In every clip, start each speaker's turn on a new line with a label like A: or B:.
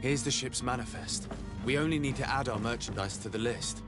A: Here's the ship's manifest. We only need to add our merchandise to the list.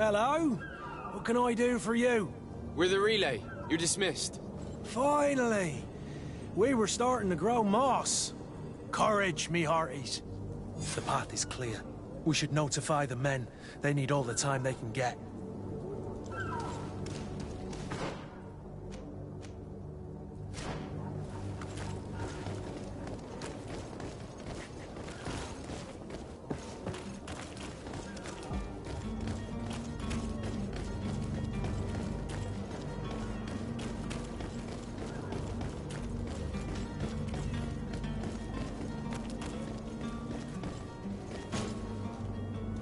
B: Hello? What can I do for you?
A: We're the relay. You're dismissed.
B: Finally! We were starting to grow moss. Courage, me hearties. The path is clear. We should notify the men. They need all the time they can get.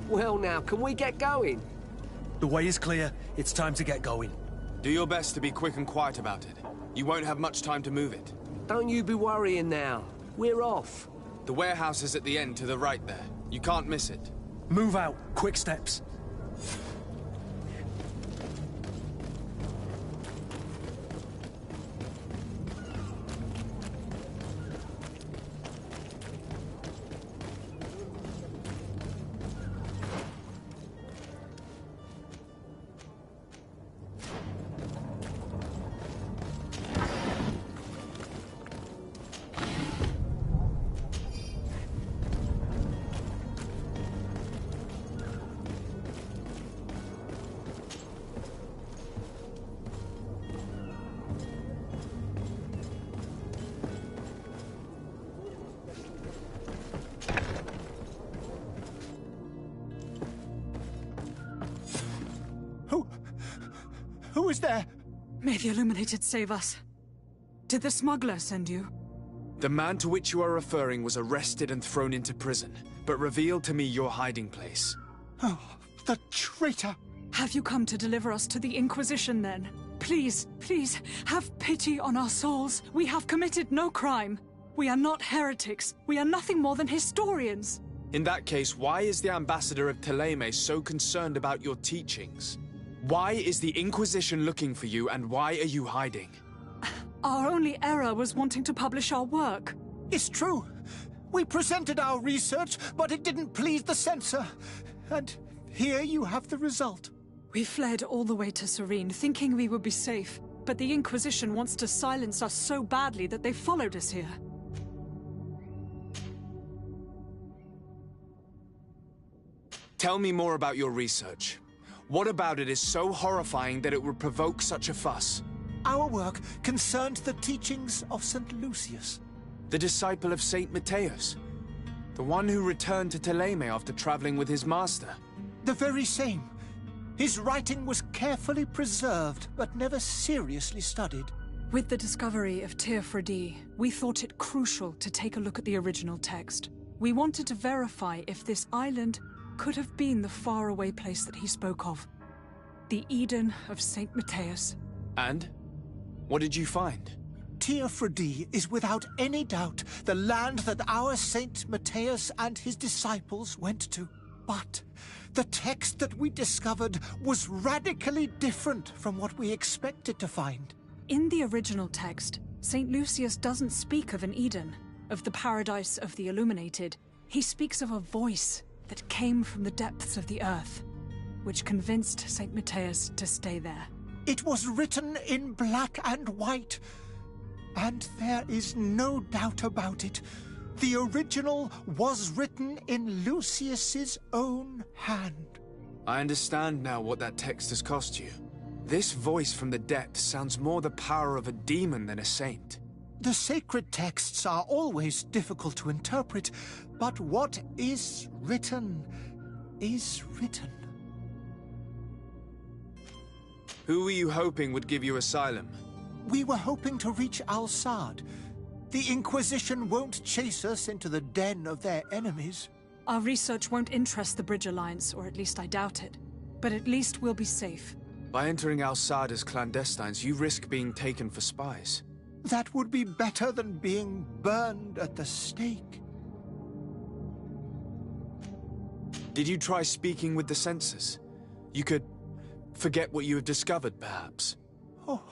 C: Well now, can we get going?
B: The way is clear. It's time to get going.
A: Do your best to be quick and quiet about it. You won't have much time to move it.
C: Don't you be worrying now. We're off.
A: The warehouse is at the end to the right there. You can't miss it.
B: Move out. Quick steps.
D: Who is there?
E: May the Illuminated save us. Did the smuggler send you?
A: The man to which you are referring was arrested and thrown into prison, but revealed to me your hiding place.
D: Oh, the traitor!
E: Have you come to deliver us to the Inquisition, then? Please, please, have pity on our souls. We have committed no crime. We are not heretics. We are nothing more than historians.
A: In that case, why is the ambassador of Thélème so concerned about your teachings? Why is the Inquisition looking for you, and why are you hiding?
E: Our only error was wanting to publish our work.
D: It's true. We presented our research, but it didn't please the censor. And here you have the result.
E: We fled all the way to Serene, thinking we would be safe. But the Inquisition wants to silence us so badly that they followed us here.
A: Tell me more about your research. What about it is so horrifying that it would provoke such a fuss?
D: Our work concerned the teachings of St. Lucius.
A: The disciple of Saint Matthias? The one who returned to Thélème after traveling with his master?
D: The very same. His writing was carefully preserved, but never seriously studied.
E: With the discovery of Teofredi, we thought it crucial to take a look at the original text. We wanted to verify if this island could have been the faraway place that he spoke of. The Eden of Saint Matthias.
A: And? What did you find?
D: Teofredi is without any doubt the land that our Saint Matthias and his disciples went to. But the text that we discovered was radically different from what we expected to find.
E: In the original text, Saint Lucius doesn't speak of an Eden, of the paradise of the Illuminated. He speaks of a voice that came from the depths of the earth, which convinced Saint Matthias to stay there.
D: It was written in black and white, and there is no doubt about it. The original was written in Lucius's own hand.
A: I understand now what that text has cost you. This voice from the depths sounds more the power of a demon than a saint.
D: The sacred texts are always difficult to interpret, but what is written is written.
A: Who were you hoping would give you asylum?
D: We were hoping to reach Al-Sad. The Inquisition won't chase us into the den of their enemies.
E: Our research won't interest the Bridge Alliance, or at least I doubt it. But at least we'll be safe.
A: By entering Al-Sad as clandestines, you risk being taken for spies.
D: That would be better than being burned at the stake.
A: Did you try speaking with the censors? You could forget what you have discovered, perhaps.
D: Oh,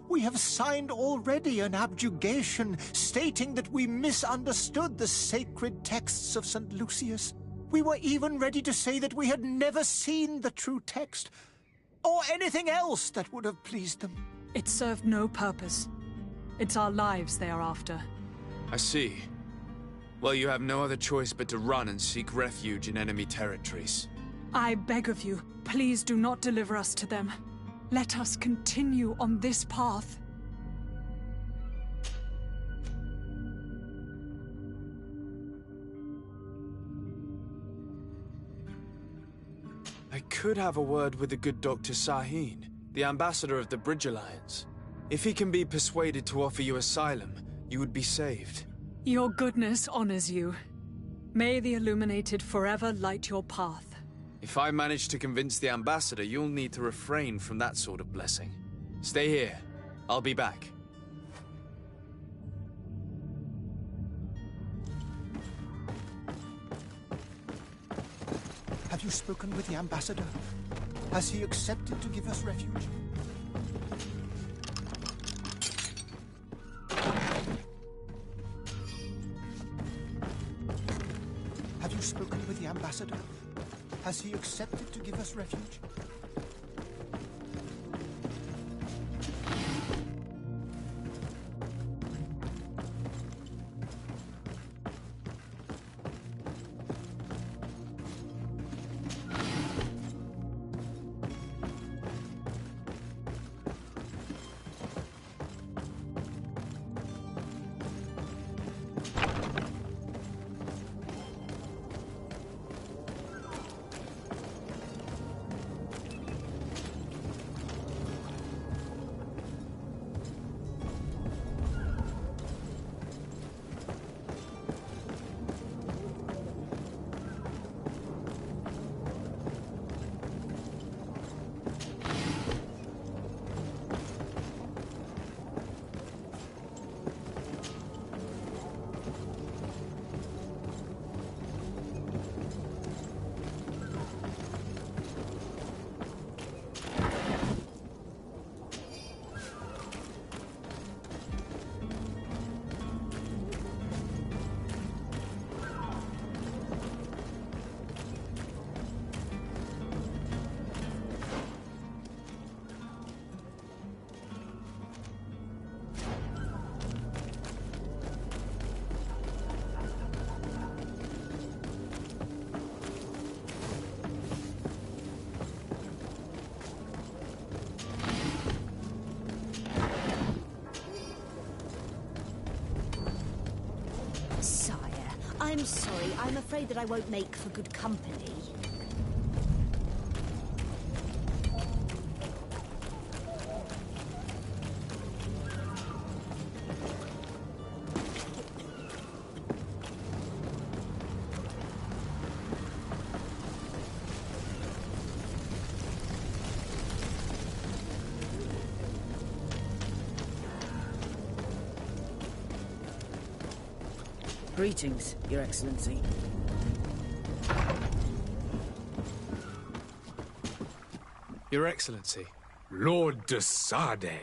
D: we have signed already an abjugation stating that we misunderstood the sacred texts of St. Lucius. We were even ready to say that we had never seen the true text, or anything else that would have pleased them.
E: It served no purpose. It's our lives they are after.
A: I see. Well, you have no other choice but to run and seek refuge in enemy territories.
E: I beg of you, please do not deliver us to them. Let us continue on this path.
A: I could have a word with the good Dr. Sahin, the ambassador of the Bridge Alliance. If he can be persuaded to offer you asylum, you would be saved.
E: Your goodness honors you. May the Illuminated forever light your path.
A: If I manage to convince the ambassador, you'll need to refrain from that sort of blessing. Stay here. I'll be back.
D: Have you spoken with the ambassador? Has he accepted to give us refuge? Have you spoken with the ambassador? Has he accepted to give us refuge?
F: I'm sorry. I'm afraid that I won't make for good company.
G: Greetings, Your Excellency.
A: Your Excellency.
H: Lord de Sade.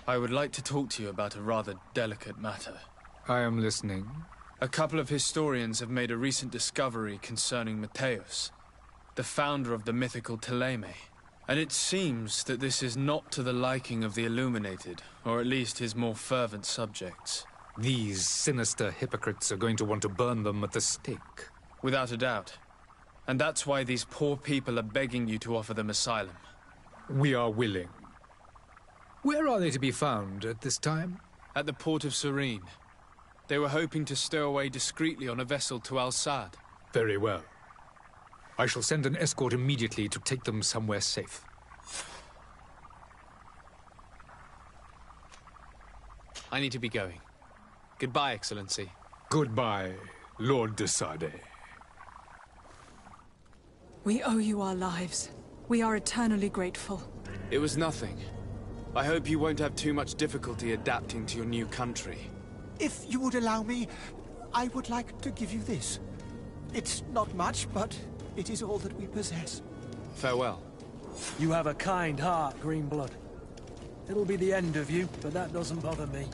A: I would like to talk to you about a rather delicate matter.
H: I am listening.
A: A couple of historians have made a recent discovery concerning Mateus, the founder of the mythical Teleme. And it seems that this is not to the liking of the Illuminated, or at least his more fervent subjects.
H: These sinister hypocrites are going to want to burn them at the stake.
A: Without a doubt. And that's why these poor people are begging you to offer them asylum.
H: We are willing. Where are they to be found at this time?
A: At the port of Serene. They were hoping to stow away discreetly on a vessel to Al-Sad.
H: Very well. I shall send an escort immediately to take them somewhere safe.
A: I need to be going. Goodbye, Excellency.
H: Goodbye, Lord de Sade.
E: We owe you our lives. We are eternally grateful.
A: It was nothing. I hope you won't have too much difficulty adapting to your new country.
D: If you would allow me, I would like to give you this. It's not much, but it is all that we possess.
A: Farewell.
B: You have a kind heart, Greenblood. It'll be the end of you, but that doesn't bother me.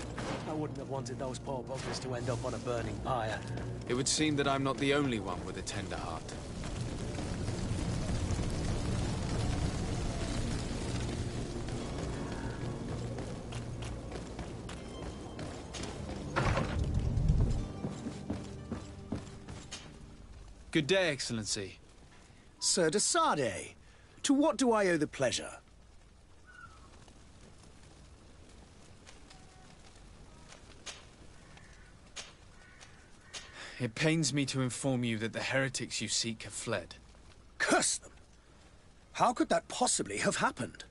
B: I wouldn't have wanted those poor buggers to end up on a burning pyre.
A: It would seem that I'm not the only one with a tender heart. Good day, Excellency.
I: Sir de Sade, to what do I owe the pleasure?
A: It pains me to inform you that the heretics you seek have fled.
I: Curse them! How could that possibly have happened?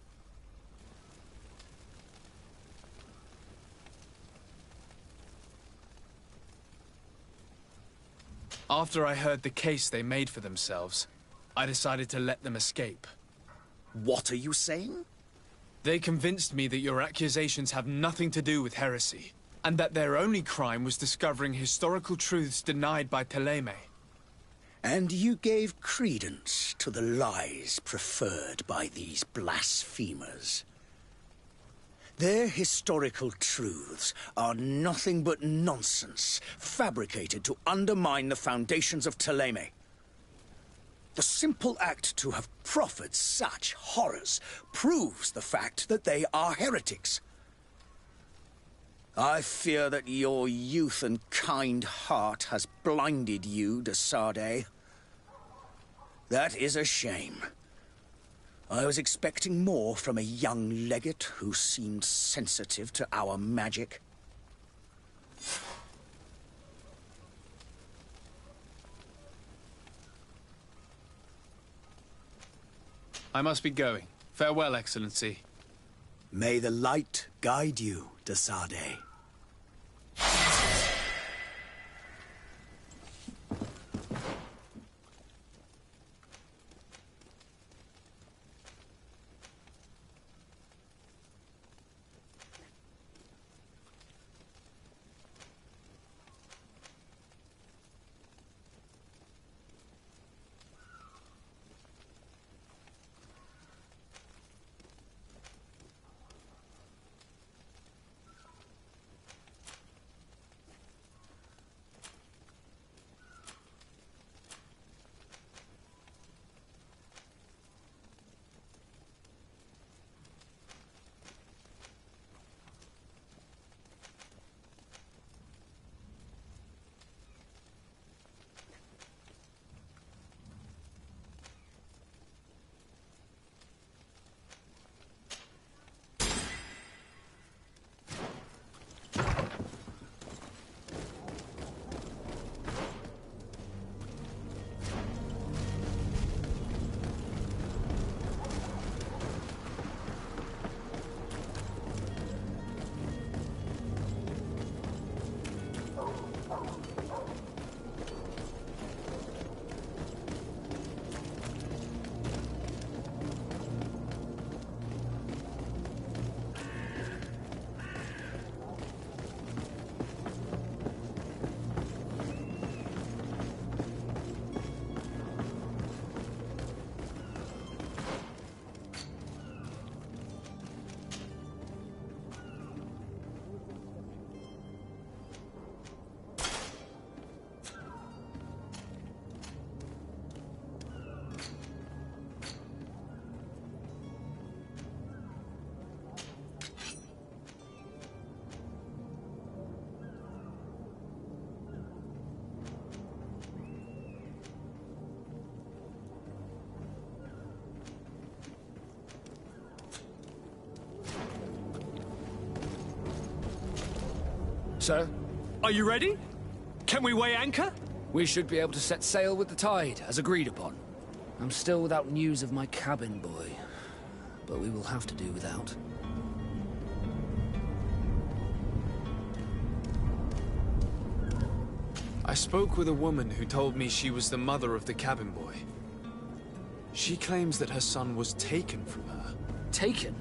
A: After I heard the case they made for themselves, I decided to let them escape.
I: What are you saying?
A: They convinced me that your accusations have nothing to do with heresy, and that their only crime was discovering historical truths denied by Thélème.
I: And you gave credence to the lies preferred by these blasphemers. Their historical truths are nothing but nonsense, fabricated to undermine the foundations of Thélème. The simple act to have proffered such horrors proves the fact that they are heretics. I fear that your youth and kind heart has blinded you, de Sardet. That is a shame. I was expecting more from a young legate who seemed sensitive to our magic.
A: I must be going. Farewell, Excellency.
I: May the light guide you, de Sardet.
J: Sir?
C: Are you ready? Can we weigh anchor?
J: We should be able to set sail with the tide, as agreed upon. I'm still without news of my cabin boy, but we will have to do without.
A: I spoke with a woman who told me she was the mother of the cabin boy. She claims that her son was taken from her.
J: Taken?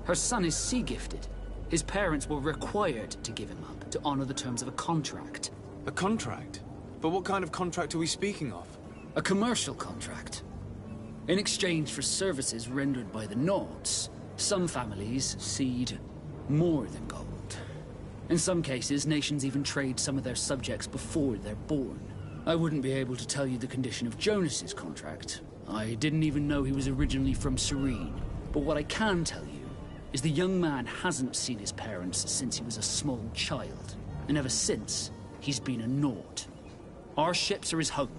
J: Her son is sea-gifted. His parents were required to give him up to honor the terms of a contract.
A: A contract? But what kind of contract are we speaking of?
J: A commercial contract. In exchange for services rendered by the Nauts, some families cede more than gold. In some cases, nations even trade some of their subjects before they're born. I wouldn't be able to tell you the condition of Jonas's contract. I didn't even know he was originally from Serene. But what I can tell you is the young man hasn't seen his parents since he was a small child. And ever since, he's been a Naut. Our ships are his home.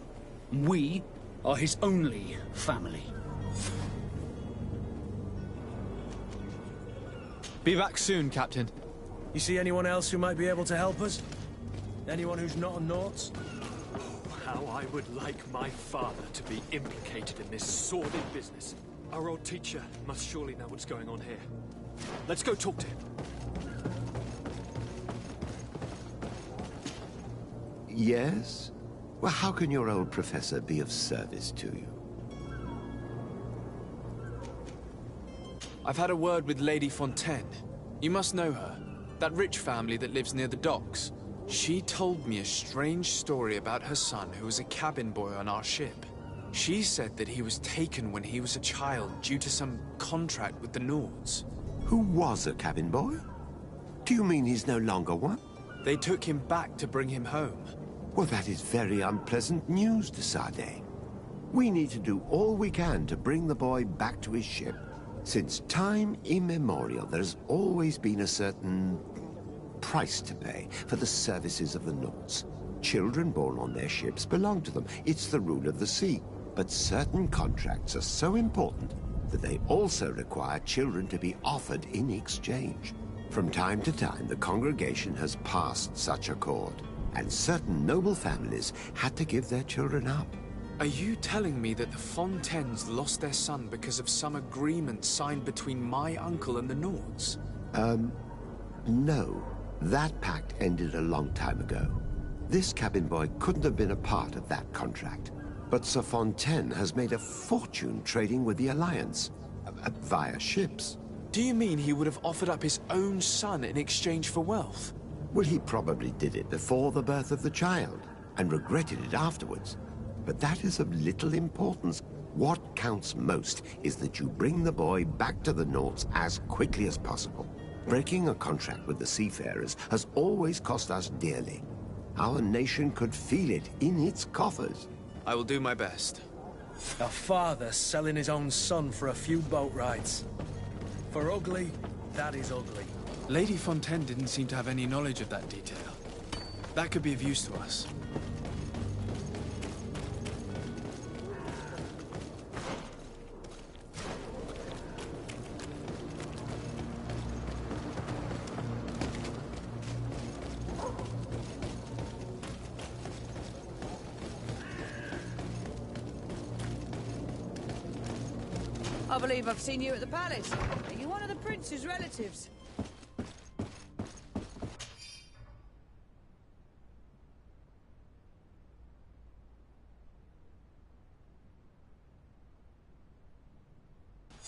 J: We are his only family.
A: Be back soon, Captain.
B: You see anyone else who might be able to help us? Anyone who's not a Naut?
C: How I would like my father to be implicated in this sordid business. Our old teacher must surely know what's going on here. Let's go talk to him.
K: Yes? Well, how can your old professor be of service to you?
A: I've had a word with Lady Fontaine. You must know her. That rich family that lives near the docks. She told me a strange story about her son who was a cabin boy on our ship. She said that he was taken when he was a child due to some contract with the Nords.
K: Who was a cabin boy? Do you mean he's no longer one?
A: They took him back to bring him home.
K: Well, that is very unpleasant news, de Sade. We need to do all we can to bring the boy back to his ship. Since time immemorial, there has always been a certain price to pay for the services of the Nords. Children born on their ships belong to them. It's the rule of the sea. But certain contracts are so important that they also require children to be offered in exchange. From time to time, the congregation has passed such accord, and certain noble families had to give their children up.
A: Are you telling me that the Fontaines lost their son because of some agreement signed between my uncle and the Nords?
K: No. That pact ended a long time ago. This cabin boy couldn't have been a part of that contract. But Sir Fontaine has made a fortune trading with the Alliance, via ships.
A: Do you mean he would have offered up his own son in exchange for wealth?
K: Well, he probably did it before the birth of the child, and regretted it afterwards. But that is of little importance. What counts most is that you bring the boy back to the Nords as quickly as possible. Breaking a contract with the seafarers has always cost us dearly. Our nation could feel it in its coffers.
A: I will do my best.
B: A father selling his own son for a few boat rides. For ugly, that is ugly.
A: Lady Fontaine didn't seem to have any knowledge of that detail. That could be of use to us.
L: I believe I've seen you at the palace. Are you one of the prince's relatives?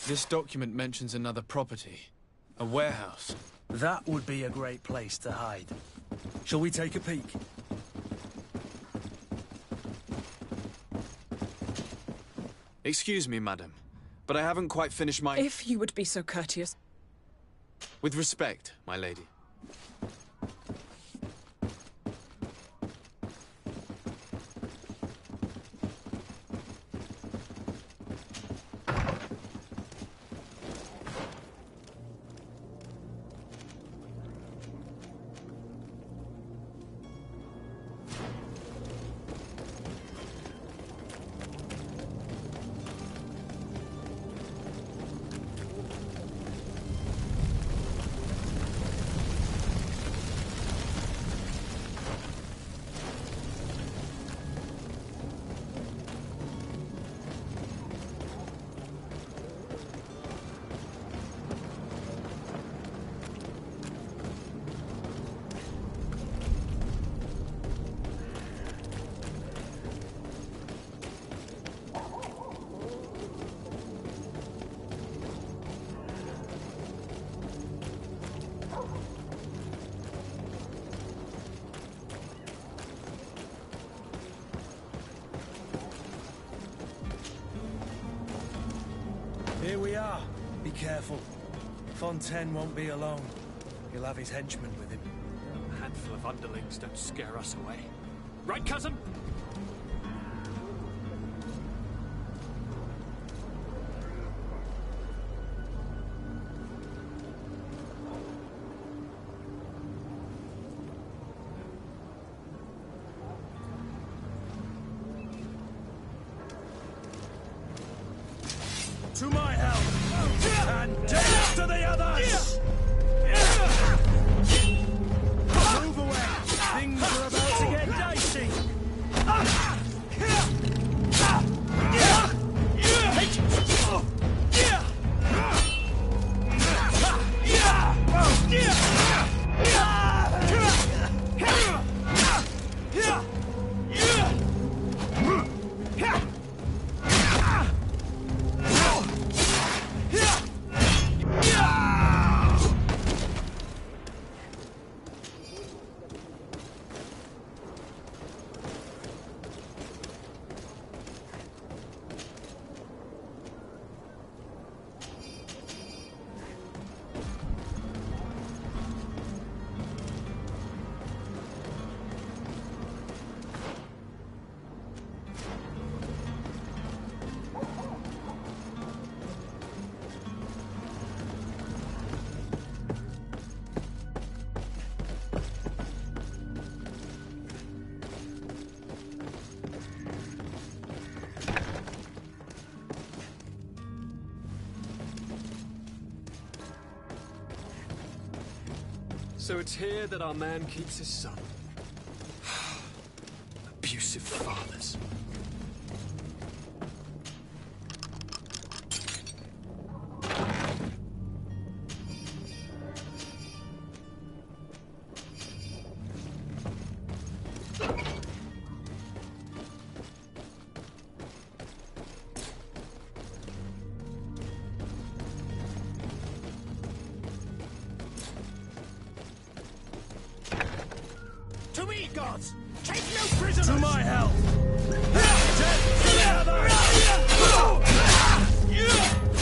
A: This document mentions another property. A warehouse.
B: That would be a great place to hide. Shall we take a peek?
A: Excuse me, madam, but I haven't quite finished my...
E: If you would be so courteous.
A: With respect, my lady.
B: Here we are. Be careful. Fontaine won't be alone. He'll have his henchmen with him.
C: A handful of underlings don't scare us away. Right, cousin?
B: To my help! And death to the others! Move away! Things are about to get dicey!
C: So it's here that our man keeps his son. Abusive fathers.
B: To me, gods! Take no prisoners! To my help!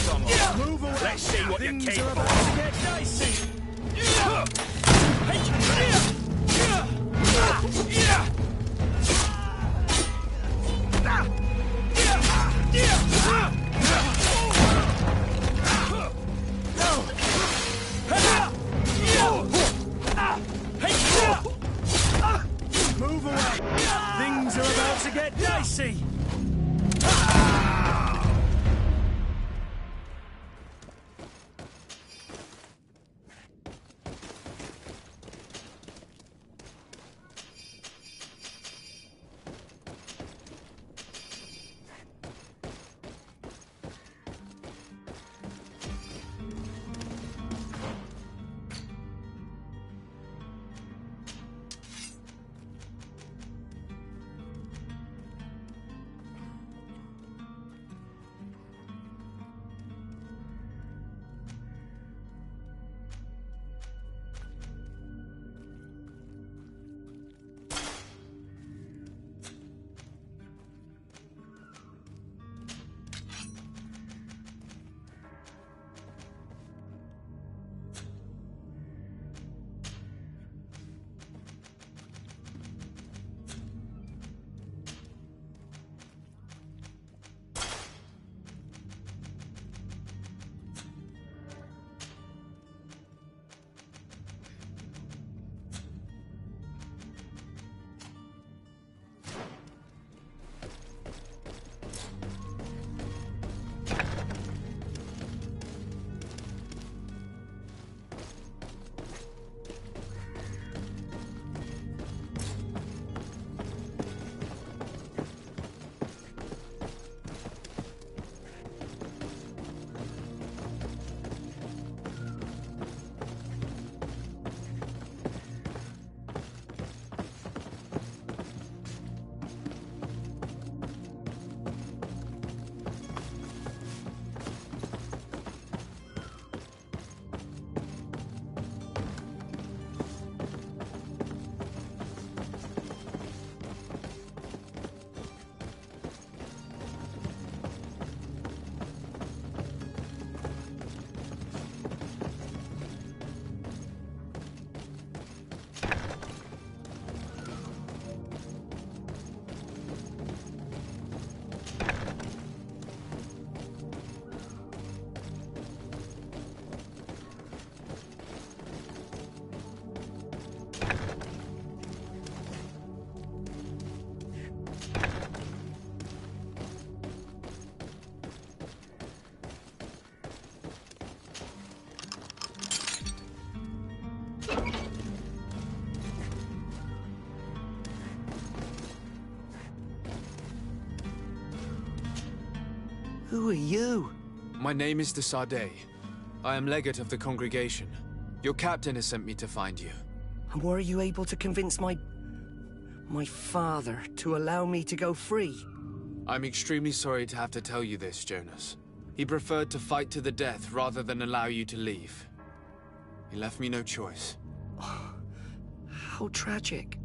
B: Come on, move away! Let's see what you're capable of! Things are about to get dicey! Move away! Things are about to get dicey!
M: Who are you?
A: My name is de Sardet. I am legate of the congregation. Your captain has sent me to find you.
M: And were you able to convince my father to allow me to go free?
A: I'm extremely sorry to have to tell you this, Jonas. He preferred to fight to the death rather than allow you to leave. He left me no choice.
M: Oh, how tragic.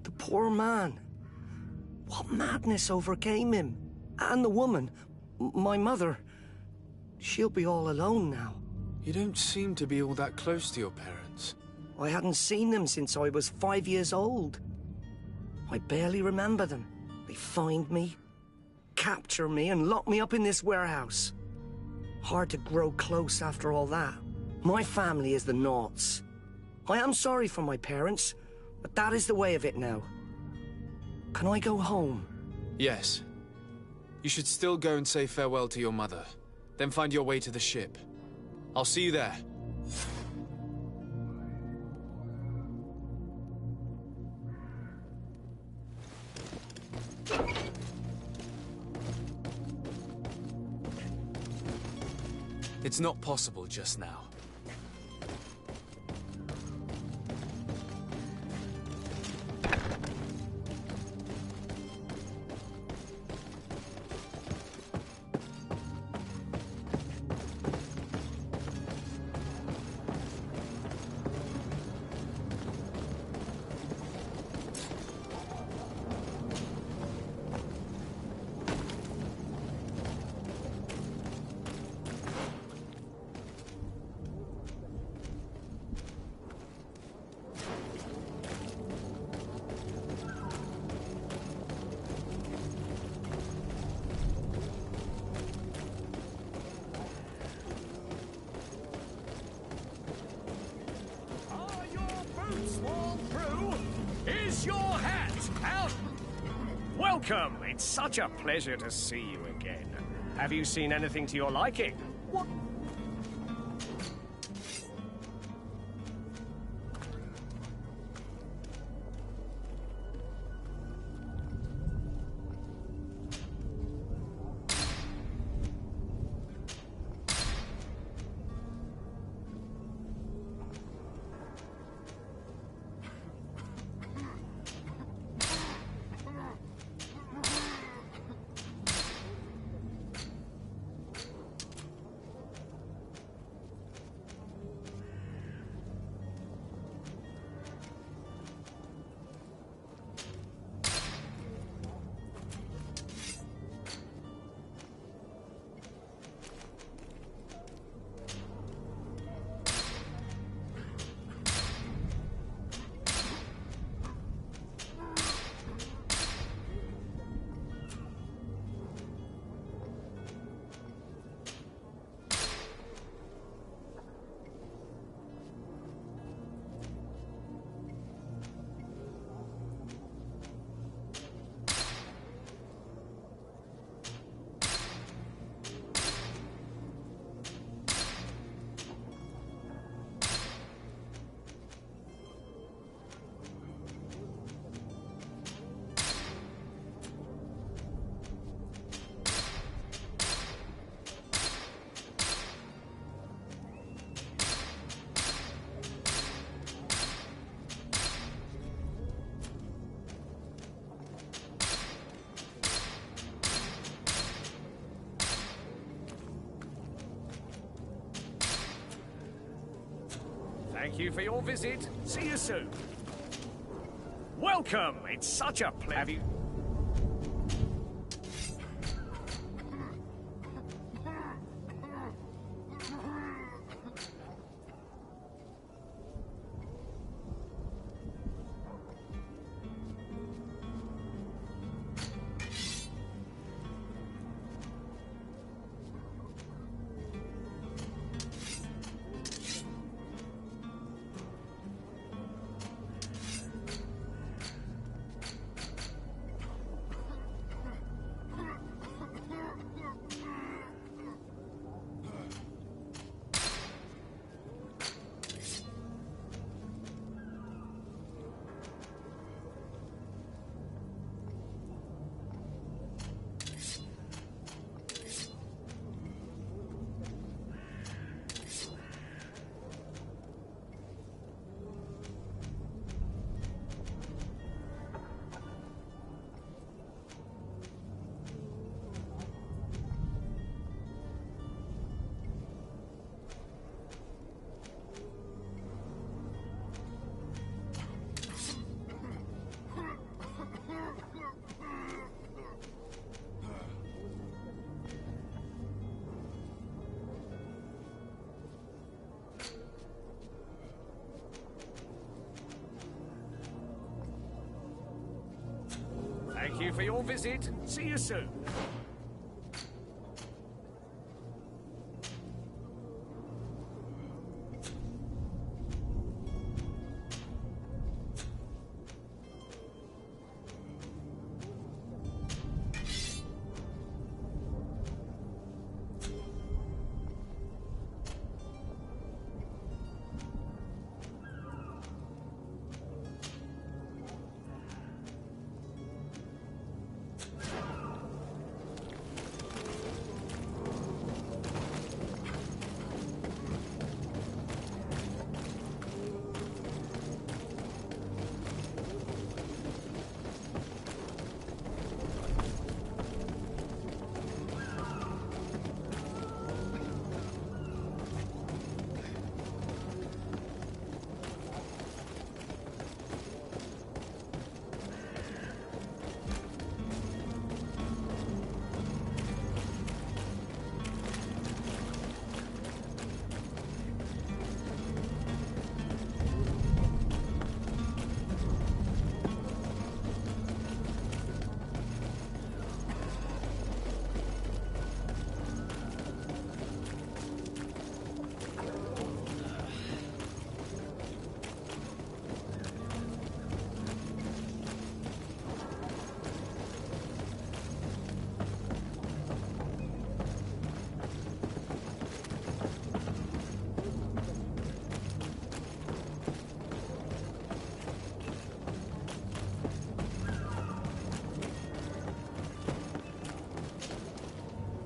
M: The poor man. What madness overcame him? And the woman, my mother, she'll be all alone now.
A: You don't seem to be all that close to your parents.
M: I hadn't seen them since I was 5 years old. I barely remember them. They find me, capture me, and lock me up in this warehouse. Hard to grow close after all that. My family is the Naughts. I am sorry for my parents, but that is the way of it now. Can I go home?
A: Yes. You should still go and say farewell to your mother. Then find your way to the ship. I'll see you there. It's not possible just now.
N: Welcome! It's such a pleasure to see you again. Have you seen anything to your liking? What? Thank you for your visit. See you soon. Welcome! It's such a pleasure. Have you... Thank you for your visit. See you soon.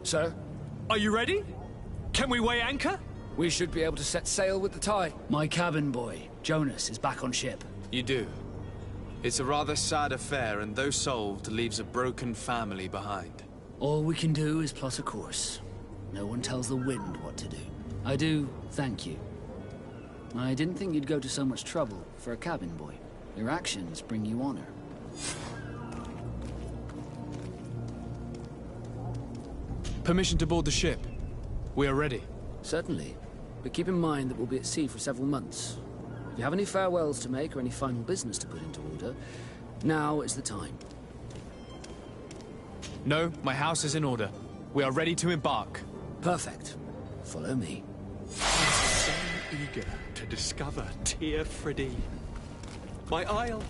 J: Sir?
C: Are you ready? Can we weigh anchor?
J: We should be able to set sail with the tide. My cabin boy, Jonas, is back on ship.
A: You do. It's a rather sad affair, and though solved, leaves a broken family behind.
J: All we can do is plot a course. No one tells the wind what to do. I do thank you. I didn't think you'd go to so much trouble for a cabin boy. Your actions bring you honor.
A: Permission to board the ship. We are ready.
J: Certainly. But keep in mind that we'll be at sea for several months. If you have any farewells to make or any final business to put into order, now is the time.
A: No, my house is in order. We are ready to embark.
J: Perfect. Follow me.
C: I'm so eager to discover Teer Fradee. My isle.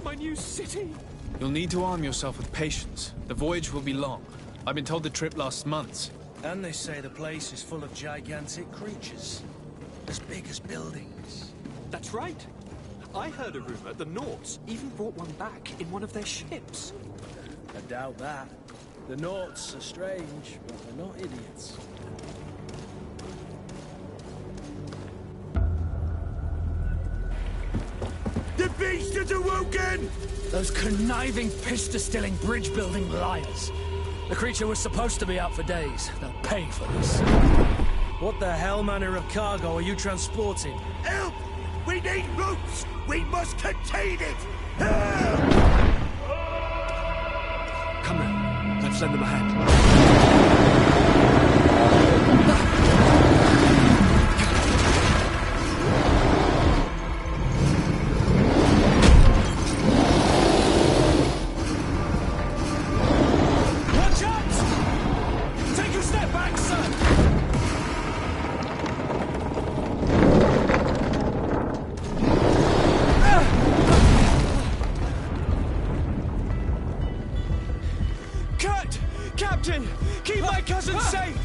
C: My new city.
A: You'll need to arm yourself with patience. The voyage will be long. I've been told the trip lasts months.
B: And they say the place is full of gigantic creatures. As big as buildings.
C: That's right. I heard a rumor the Nauts even brought one back in one of their ships.
B: I doubt that. The Nauts are strange, but they're not idiots.
O: The beast has awoken!
J: Those conniving, pista-stilling, bridge-building liars. The creature was supposed to be out for days. They'll pay for this.
B: What the hell manner of cargo are you transporting?
O: Help! We need ropes! We must contain it!
C: Come now, let's lend them a hand.
B: Watch out! Take a step back, sir!
A: Cut! Captain! Keep my cousin safe!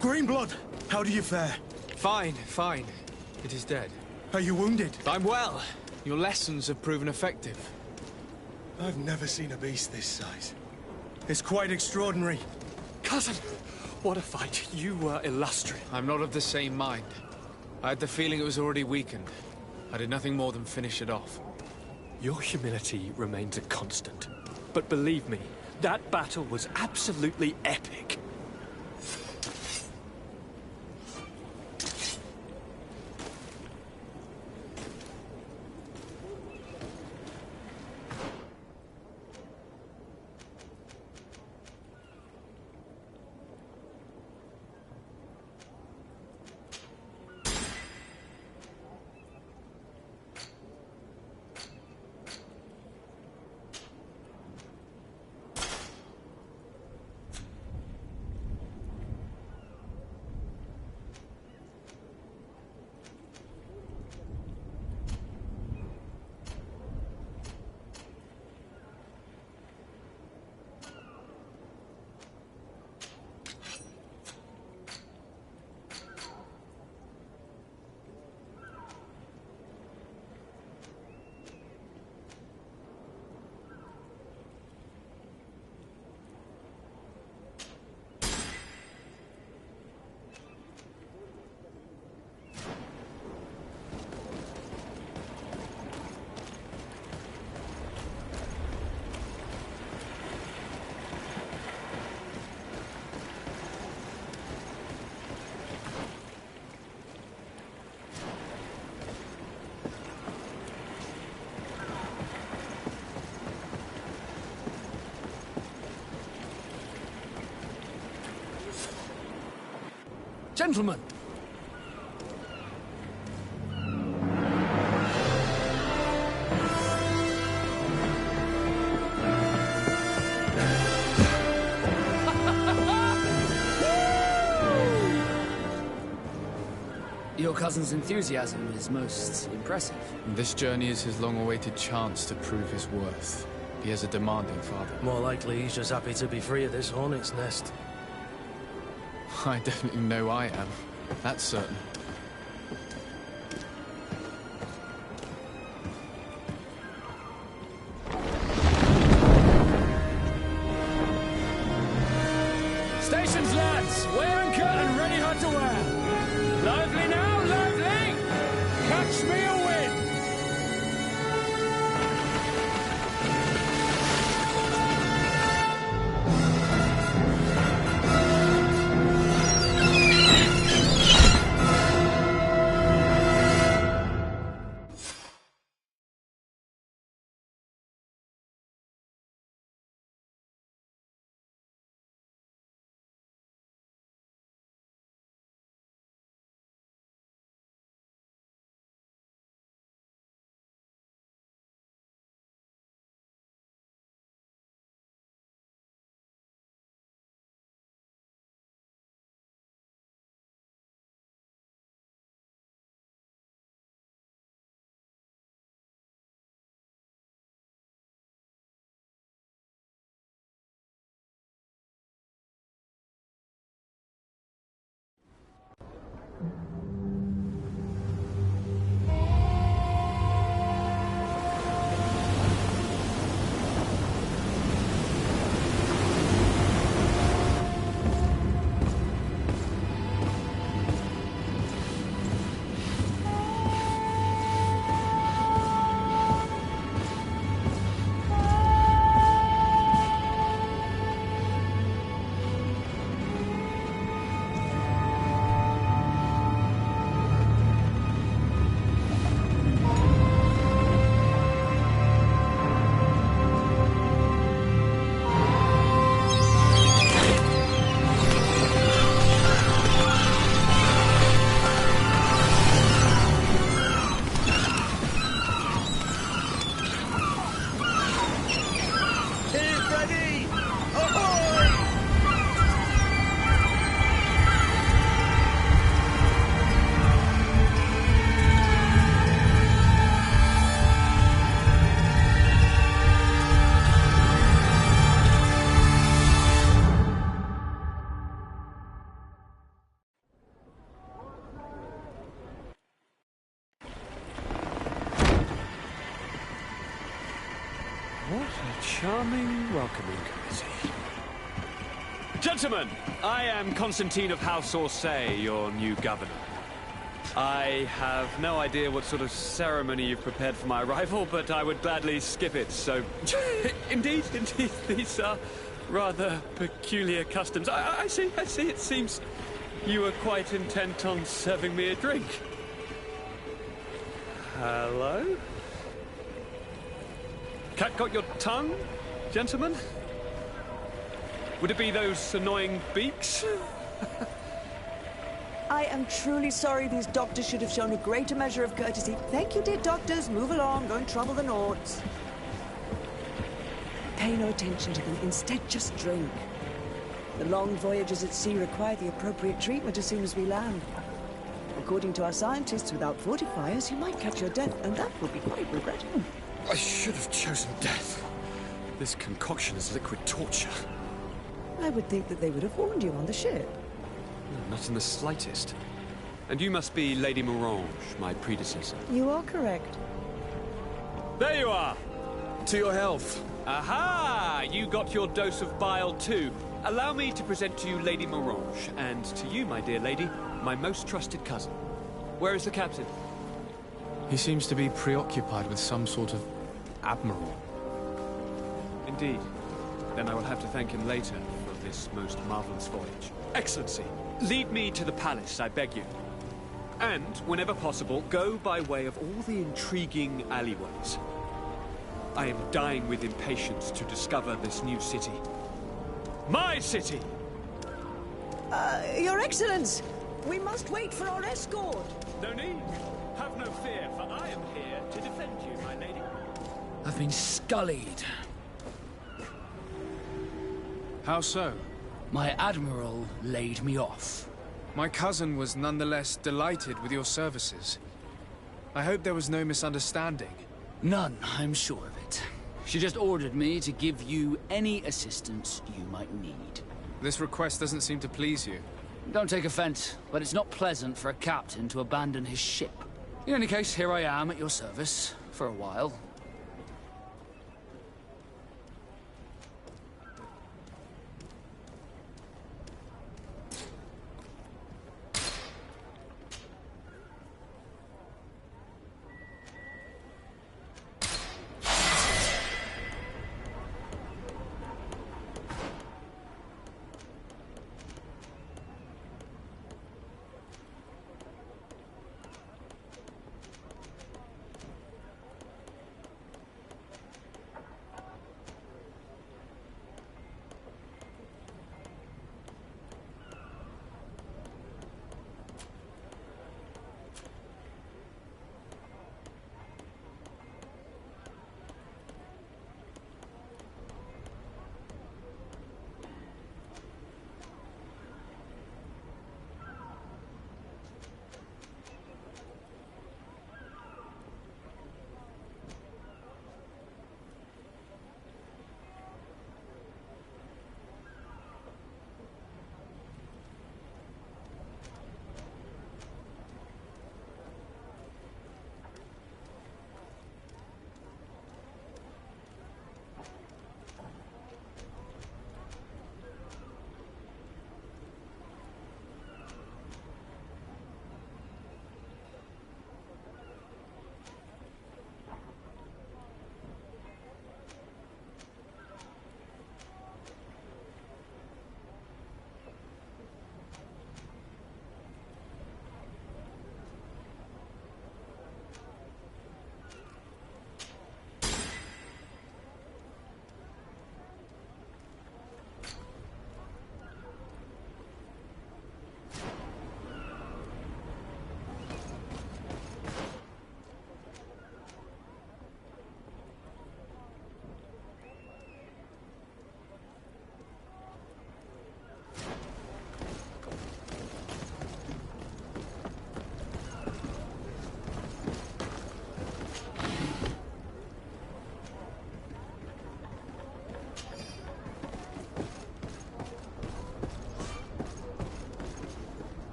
O: Greenblood, how do you fare?
A: Fine, fine. It is dead.
O: Are you wounded?
A: I'm well. Your lessons have proven effective.
O: I've never seen a beast this size. It's quite extraordinary.
C: Cousin, what a fight. You were illustrious.
A: I'm not of the same mind. I had the feeling it was already weakened. I did nothing more than finish it off.
C: Your humility remains a constant. But believe me, that battle was absolutely epic. Gentlemen!
J: Your cousin's enthusiasm is most impressive.
A: This journey is his long-awaited chance to prove his worth. He has a demanding father.
B: More likely he's just happy to be free of this hornet's nest.
A: I definitely know I am. That's certain.
C: Stations, lads! Wear anchor and ready hard to wear! Lively now, lively! Catch me a wind! What a charming welcoming committee. Gentlemen, I am Constantine of House Orsay, your new governor. I have no idea what sort of ceremony you've prepared for my arrival, but I would gladly skip it, so... Indeed, these are rather peculiar customs. I see, it seems you were quite intent on serving me a drink. Hello? Cat got your tongue, gentlemen? Would it be those annoying beaks?
L: I am truly sorry. These doctors should have shown a greater measure of courtesy. Thank you, dear doctors. Move along. Don't trouble the Nauts. Pay no attention to them. Instead, just drink. The long voyages at sea require the appropriate treatment as soon as we land. According to our scientists, without fortifiers, you might catch your death, and that would be quite regrettable.
C: I should have chosen death. This concoction is liquid torture.
L: I would think that they would have warned you on the ship.
C: No, not in the slightest. And you must be Lady Morange, my predecessor.
L: You are correct.
C: There you are!
O: To your health.
C: Aha! You got your dose of bile too. Allow me to present to you Lady Morange, and to you, my dear lady, my most trusted cousin. Where is the captain?
A: He seems to be preoccupied with some sort of admiral.
C: Indeed. Then I will have to thank him later for this most marvelous voyage. Excellency, lead me to the palace, I beg you. And, whenever possible, go by way of all the intriguing alleyways. I am dying with impatience to discover this new city. My city!
L: Your Excellence! We must wait for our escort.
C: No need. Have no fear, for I am here to defend you, my lady.
J: I've been scullied.
A: How so?
J: My admiral laid me off.
A: My cousin was nonetheless delighted with your services. I hope there was no misunderstanding.
J: None, I'm sure of it. She just ordered me to give you any assistance you might need.
A: This request doesn't seem to please you.
J: Don't take offense, but it's not pleasant for a captain to abandon his ship. In any case, here I am at your service, for a while.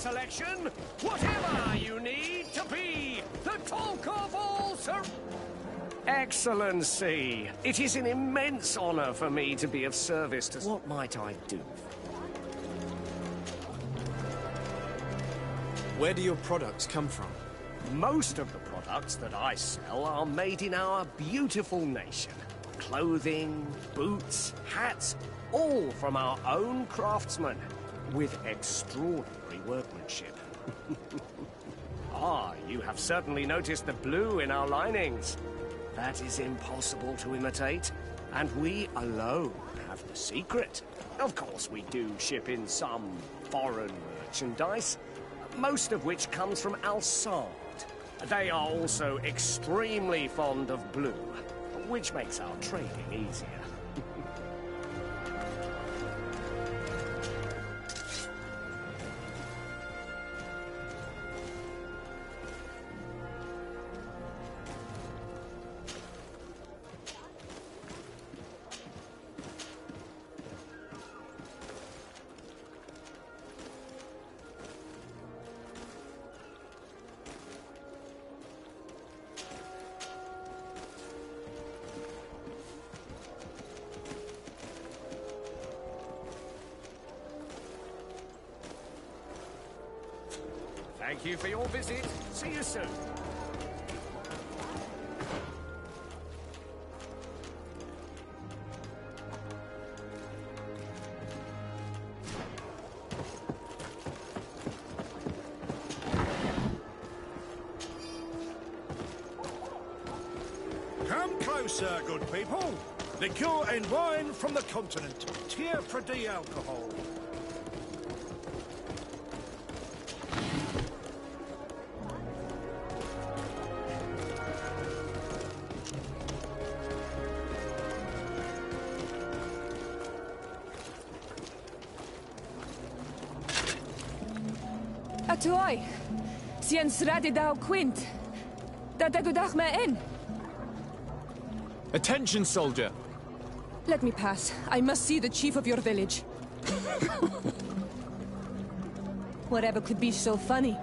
N: selection, whatever you need to be the talk of all Excellency, it is an immense honor for me to be of service to... What might I do?
A: Where do your products come from?
N: Most of the products that I sell are made in our beautiful nation. Clothing, boots, hats, all from our own craftsmen, with extraordinary workmanship. Ah, you have certainly noticed the blue in our linings. That is impossible to imitate, and we alone have the secret. Of course, we do ship in some foreign merchandise, most of which comes from Alsard. They are also extremely fond of blue, which makes our trading easier. Thank you for your visit. See you soon.
P: Come closer, good people. Liqueur and wine from the continent. Tier for D alcohol.
Q: Atoy, sien sradi dau quint. Da dagudach me in.
A: Attention, soldier!
Q: Let me pass. I must see the chief of your village. Whatever could be so funny?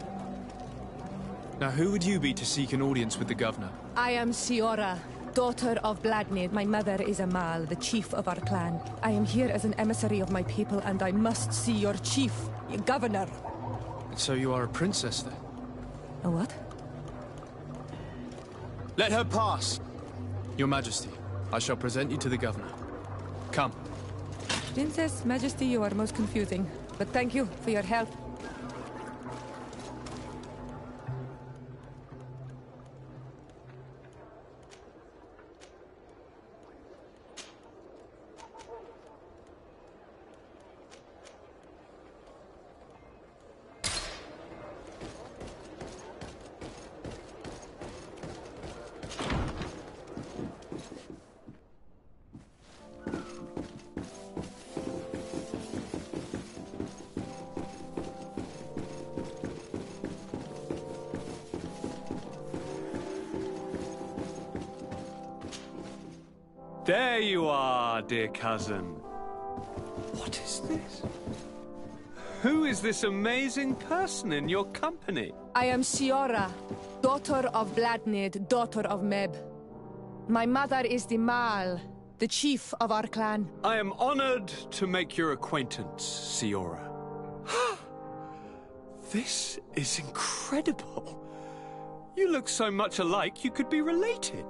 A: Now, who would you be to seek an audience with the governor?
Q: I am Siora, daughter of Bladnid. My mother is Amal, the chief of our clan. I am here as an emissary of my people, and I must see your chief, your governor.
A: So you are a princess, then?
Q: A what?
A: Let her pass! Your Majesty, I shall present you to the governor. Come.
Q: Princess, Majesty, you are most confusing. But thank you for your help.
C: There you are, dear cousin. What is this? Who is this amazing person in your company?
Q: I am Siora, daughter of Bladnid, daughter of Meb. My mother is the Mal, the chief of our clan.
C: I am honored to make your acquaintance, Siora. This is incredible. You look so much alike you could be related.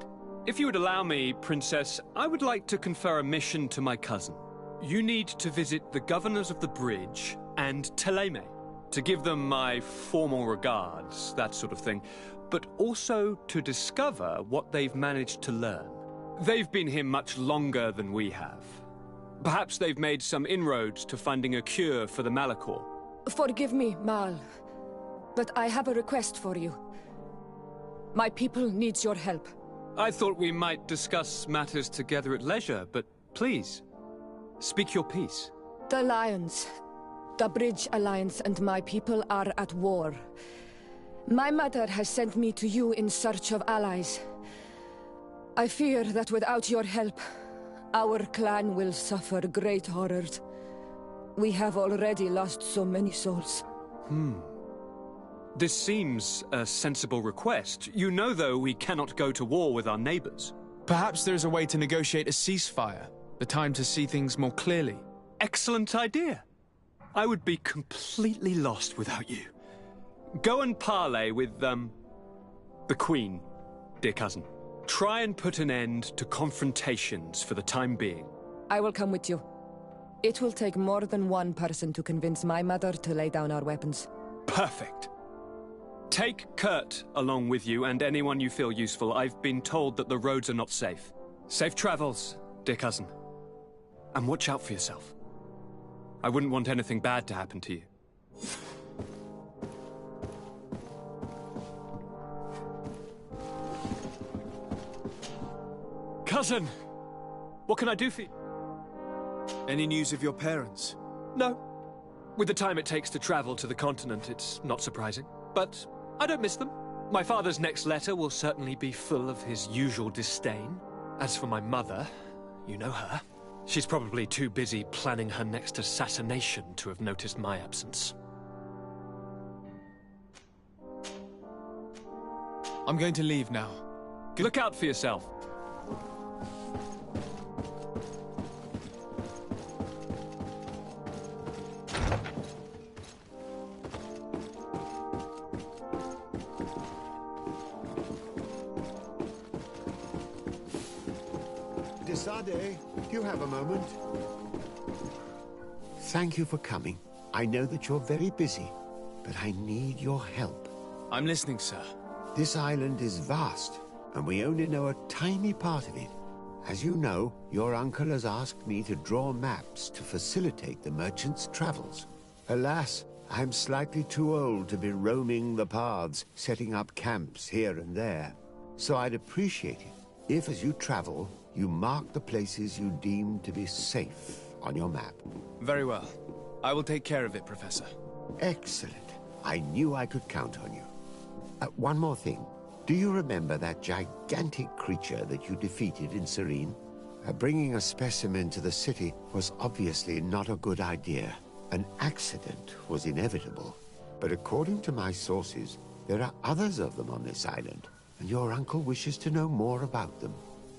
C: If you would allow me, Princess, I would like to confer a mission to my cousin. You need to visit the governors of the bridge and Teleme, to give them my formal regards, that sort of thing, but also to discover what they've managed to learn. They've been here much longer than we have. Perhaps they've made some inroads to finding a cure for the Malachor.
Q: Forgive me, Mal, but I have a request for you. My people needs your help.
C: I thought we might discuss matters together at leisure, but please, speak your piece.
Q: The Lions, the Bridge Alliance and my people are at war. My mother has sent me to you in search of allies. I fear that without your help, our clan will suffer great horrors. We have already lost so many souls.
C: This seems a sensible request. You know, though, we cannot go to war with our neighbors.
A: Perhaps there is a way to negotiate a ceasefire. The time to see things more clearly.
C: Excellent idea. I would be completely lost without you. Go and parley with, the Queen, dear cousin. Try and put an end to confrontations for the time being.
Q: I will come with you. It will take more than one person to convince my mother to lay down our weapons.
C: Perfect. Take Kurt along with you and anyone you feel useful. I've been told that the roads are not safe. Safe travels, dear cousin. And watch out for yourself. I wouldn't want anything bad to happen to you. Cousin! What can I do for you?
A: Any news of your parents?
C: No. With the time it takes to travel to the continent, it's not surprising. But I don't miss them. My father's next letter will certainly be full of his usual disdain. As for my mother, you know her. She's probably too busy planning her next assassination to have noticed my absence.
A: I'm going to leave now.
C: Look out for yourself.
K: Desade, do you have a moment? Thank you for coming. I know that you're very busy, but I need your help.
A: I'm listening, sir.
K: This island is vast, and we only know a tiny part of it. As you know, your uncle has asked me to draw maps to facilitate the merchant's travels. Alas, I'm slightly too old to be roaming the paths, setting up camps here and there. So I'd appreciate it if, as you travel, you mark the places you deem to be safe on your map.
A: Very well. I will take care of it, Professor.
K: Excellent. I knew I could count on you. One more thing. Do you remember that gigantic creature that you defeated in Serene? Bringing a specimen to the city was obviously not a good idea. An accident was inevitable. But according to my sources, there are others of them on this island, and your uncle wishes to know more about them.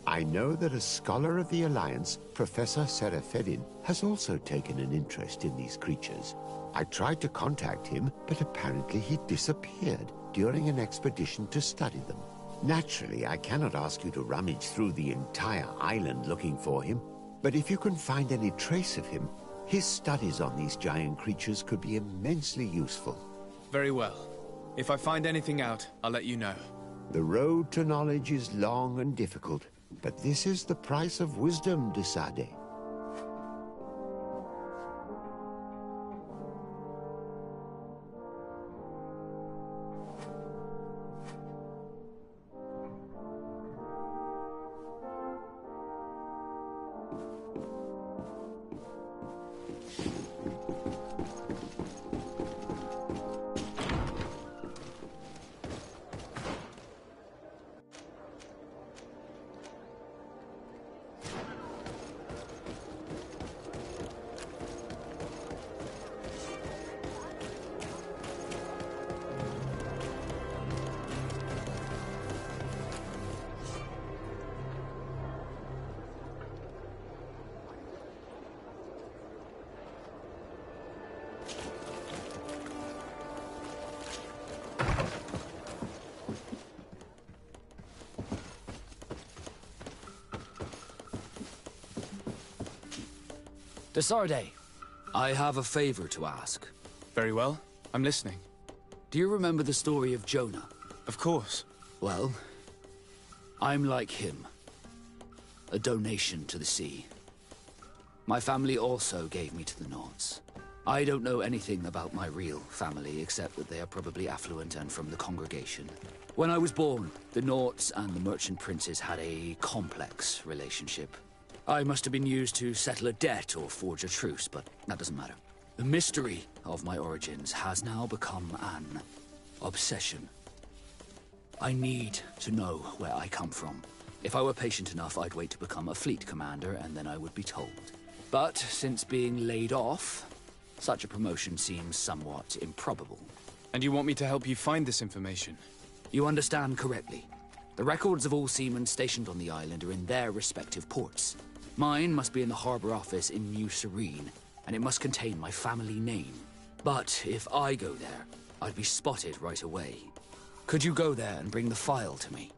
K: I know that a scholar of the Alliance, Professor Serafedin, has also taken an interest in these creatures. I tried to contact him, but apparently he disappeared during an expedition to study them. Naturally, I cannot ask you to rummage through the entire island looking for him, but if you can find any trace of him, his studies on these giant creatures could be immensely useful.
A: Very well. If I find anything out, I'll let you know.
K: The road to knowledge is long and difficult, but this is the price of wisdom, Desade.
J: Desarde, I have a favor to ask.
A: Very well. I'm listening.
J: Do you remember the story of Jonah?
A: Of course.
J: Well, I'm like him. A donation to the sea. My family also gave me to the Nords. I don't know anything about my real family, except that they are probably affluent and from the congregation. When I was born, the Nords and the merchant princes had a complex relationship. I must have been used to settle a debt or forge a truce, but that doesn't matter. The mystery of my origins has now become an obsession. I need to know where I come from. If I were patient enough, I'd wait to become a fleet commander, and then I would be told. But since being laid off, such a promotion seems somewhat improbable.
A: And you want me to help you find this information?
J: You understand correctly. The records of all seamen stationed on the island are in their respective ports. Mine must be in the harbor office in New Serene, and it must contain my family name. But if I go there, I'd be spotted right away. Could you go there and bring the file to me?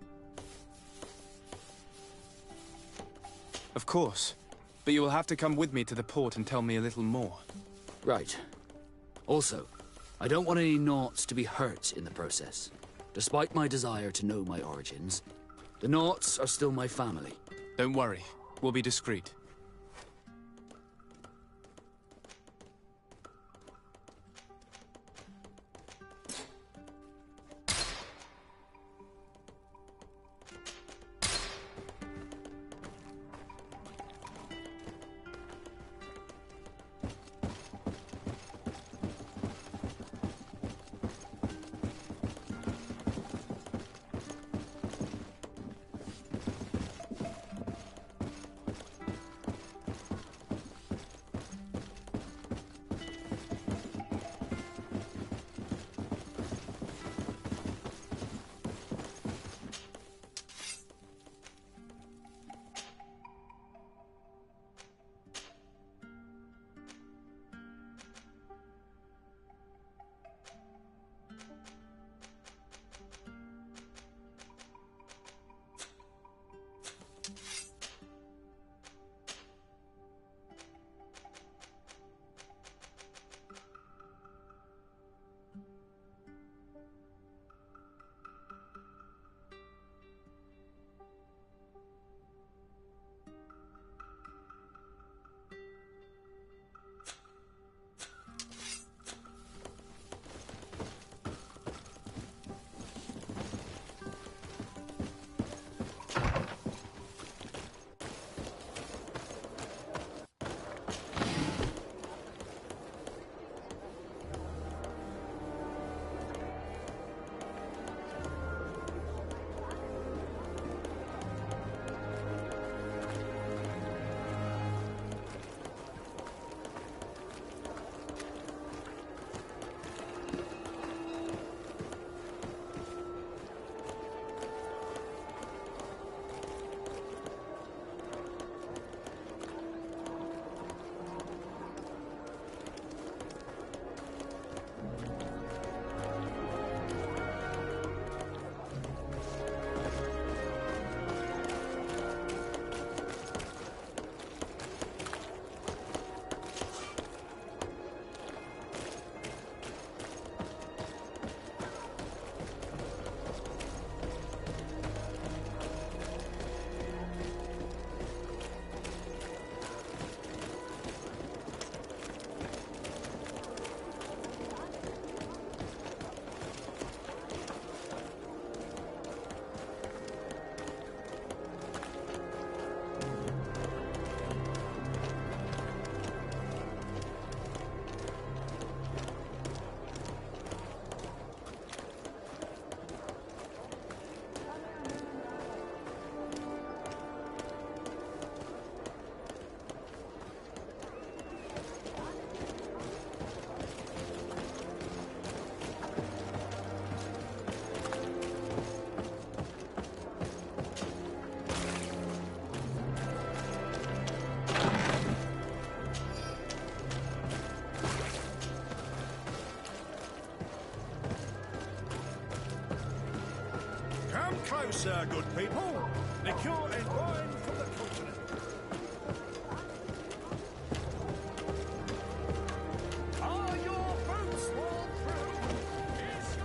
A: Of course. But you will have to come with me to the port and tell me a little more.
J: Right. Also, I don't want any Naughts to be hurt in the process. Despite my desire to know my origins, the Naughts are still my family.
A: Don't worry. We'll be discreet.
P: Closer, good people. Liquor and wine from the continent. Are your boots all through? Yes,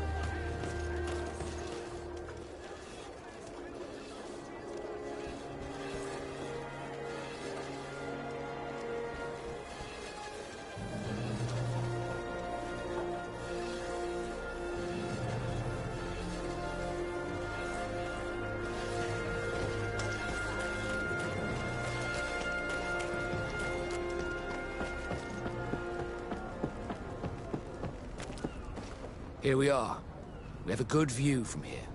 J: Here we are. We have a good view from here.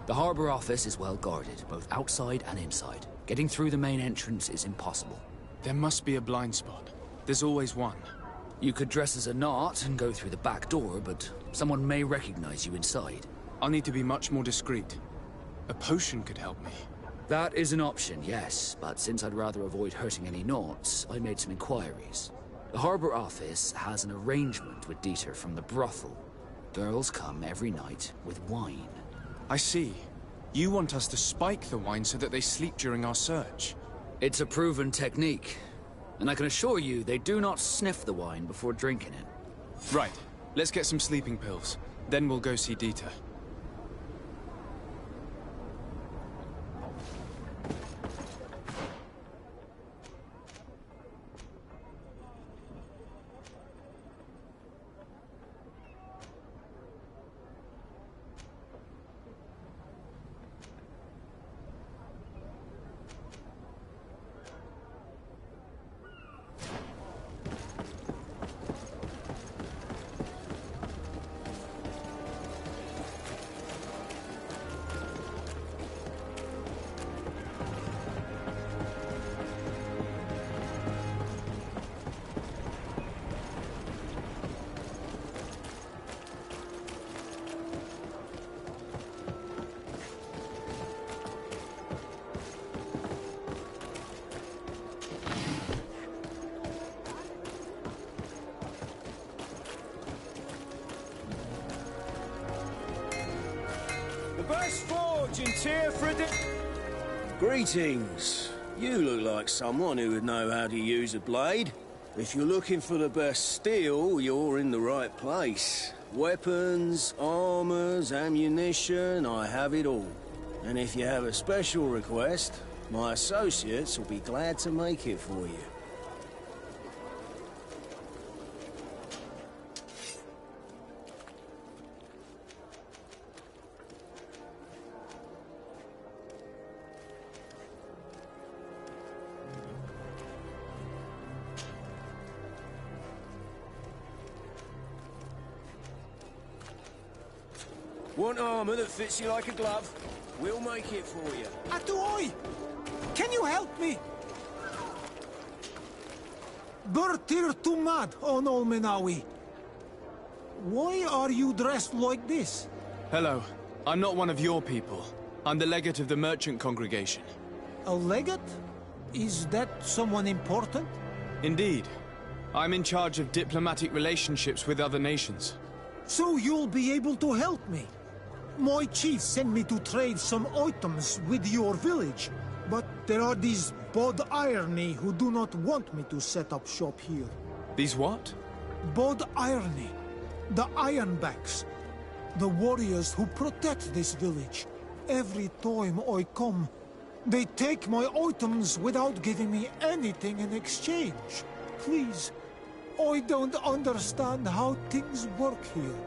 J: The harbour office is well guarded, both outside and inside. Getting through the main entrance is impossible.
A: There must be a blind spot. There's always one.
J: You could dress as a Naut and go through the back door, but someone may recognize you inside.
A: I'll need to be much more discreet. A potion could help me.
J: That is an option, yes, but since I'd rather avoid hurting any Nauts, I made some inquiries. The harbour office has an arrangement with Dieter from the brothel. Girls come every night with wine.
A: I see. You want us to spike the wine so that they sleep during our search.
J: It's a proven technique. And I can assure you, they do not sniff the wine before drinking it.
A: Right. Let's get some sleeping pills. Then we'll go see Dieter.
N: Best forge in Tyr for
R: Greetings. You look like someone who would know how to use a blade. If you're looking for the best steel, you're in the right place. Weapons, armors, ammunition, I have it all. And if you have a special request, my associates will be glad to make it for you. Want armor that fits you like a glove? We'll make it for you.
B: Atuoi! Can you help me? Bertir Tumad on Olmenawi. Why are you dressed like this?
A: Hello. I'm not one of your people. I'm the legate of the merchant congregation.
B: A legate? Is that someone important?
A: Indeed. I'm in charge of diplomatic relationships with other nations.
B: So you'll be able to help me? My chief sent me to trade some items with your village, but there are these Bod Irony who do not want me to set up shop here.
A: These what?
B: Bod Irony. The Ironbacks. The warriors who protect this village. Every time I come, they take my items without giving me anything in exchange. Please, I don't understand how things work here.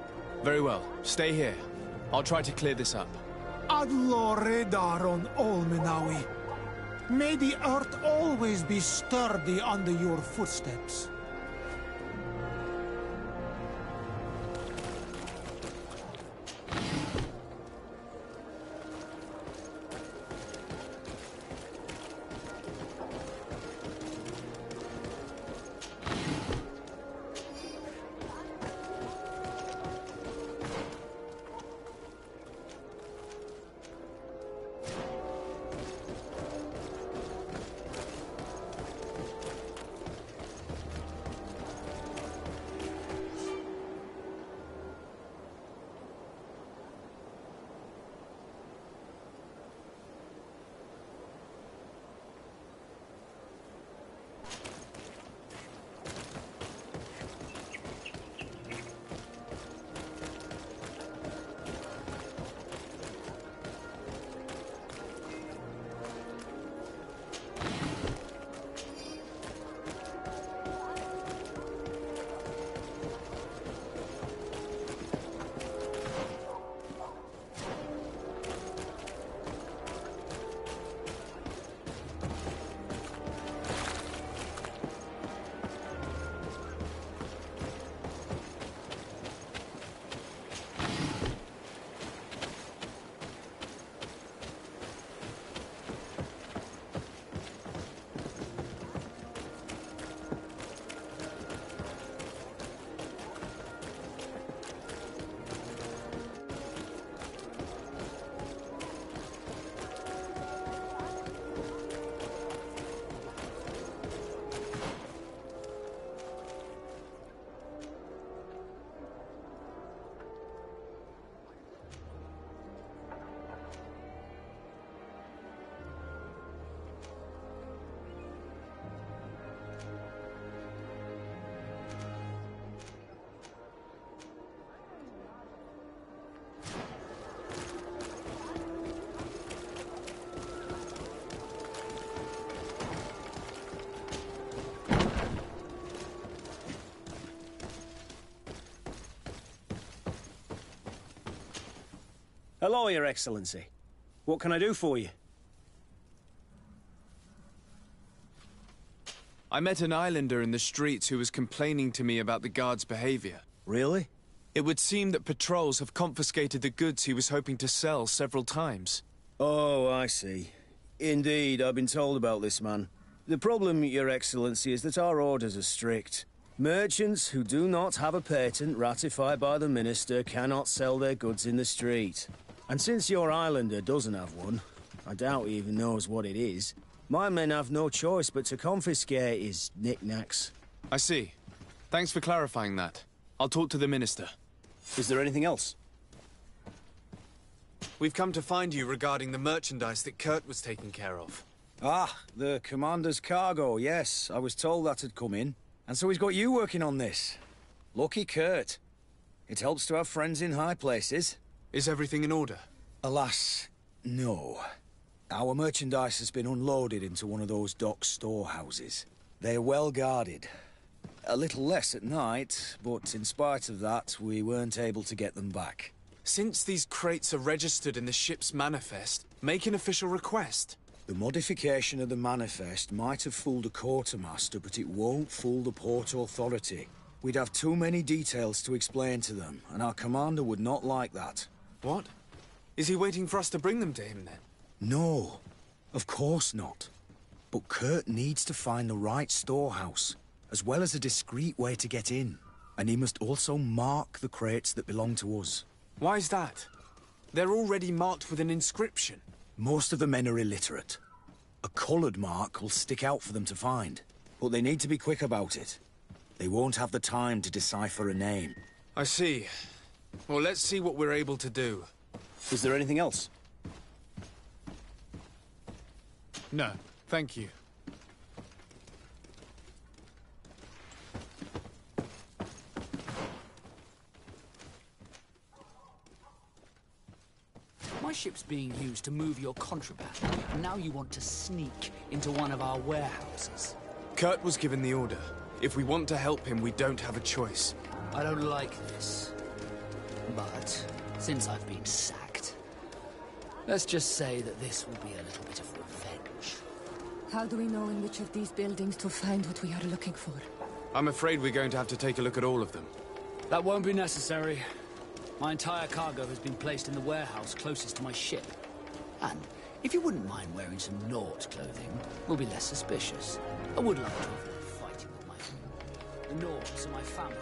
A: Very well. Stay here. I'll try to clear this up.
B: Adlo Redar on Olmenawi. May the earth always be sturdy under your footsteps.
R: Hello, Your Excellency. What can I do for you?
A: I met an islander in the streets who was complaining to me about the guard's behavior.
R: Really?
A: It would seem that patrols have confiscated the goods he was hoping to sell several times.
R: Oh, I see. Indeed, I've been told about this man. The problem, Your Excellency, is that our orders are strict. Merchants who do not have a patent ratified by the Minister cannot sell their goods in the street. And since your islander doesn't have one, I doubt he even knows what it is, my men have no choice but to confiscate his knickknacks.
A: I see. Thanks for clarifying that. I'll talk to the Minister.
R: Is there anything else?
A: We've come to find you regarding the merchandise that Kurt was taking care of.
S: Ah, the Commander's cargo, yes. I was told that had come in. And so he's got you working on this. Lucky Kurt. It helps to have friends in high places.
A: Is everything in order?
S: Alas, no. Our merchandise has been unloaded into one of those dock storehouses. They're well guarded. A little less at night, but in spite of that, we weren't able to get them back.
A: Since these crates are registered in the ship's manifest, make an official request.
S: The modification of the manifest might have fooled a quartermaster, but it won't fool the Port Authority. We'd have too many details to explain to them, and our commander would not like that.
A: What? Is he waiting for us to bring them to him, then?
S: No, of course not. But Kurt needs to find the right storehouse, as well as a discreet way to get in. And he must also mark the crates that belong to us.
A: Why is that? They're already marked with an inscription.
S: Most of the men are illiterate. A coloured mark will stick out for them to find. But they need to be quick about it. They won't have the time to decipher a name.
A: I see. Well, let's see what we're able to do.
R: Is there anything else?
A: No, thank you.
J: My ship's being used to move your contraband, and now you want to sneak into one of our warehouses.
A: Kurt was given the order. If we want to help him, we don't have a choice.
J: I don't like this. But since I've been sacked, let's just say that this will be a little bit of revenge.
Q: How do we know in which of these buildings to find what we are looking for?
A: I'm afraid we're going to have to take a look at all of them.
J: That won't be necessary. My entire cargo has been placed in the warehouse closest to my ship. And if you wouldn't mind wearing some Nord clothing, we'll be less suspicious. I would like to avoid fighting with my... The Nords are my family.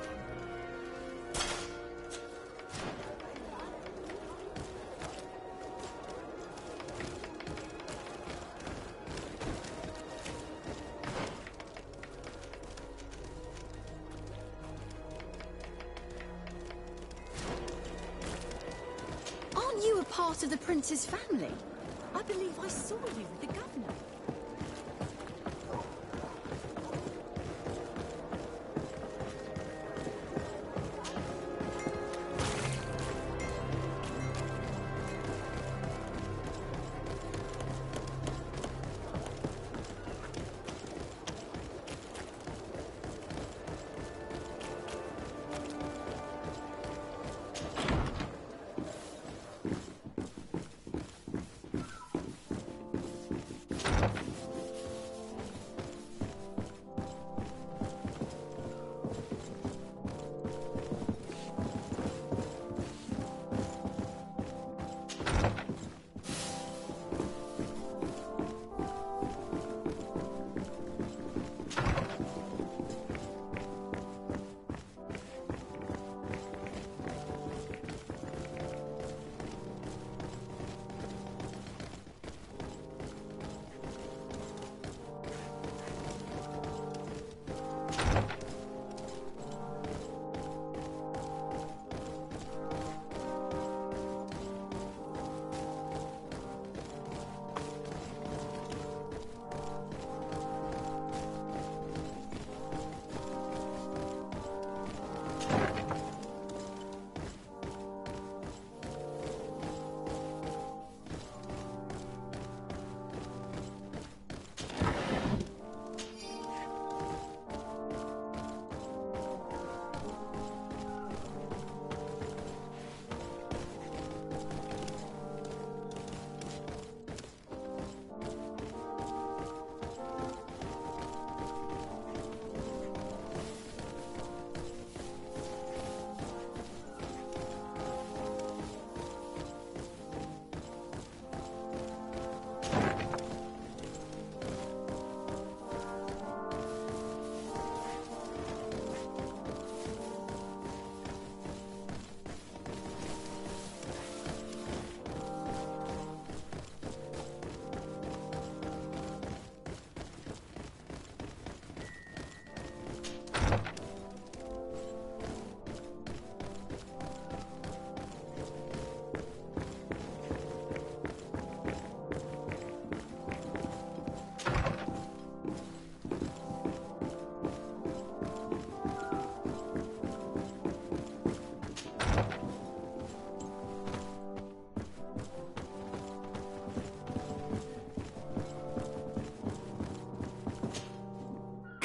F: Aren't you a part of the Prince's family? I believe I saw you with the governor.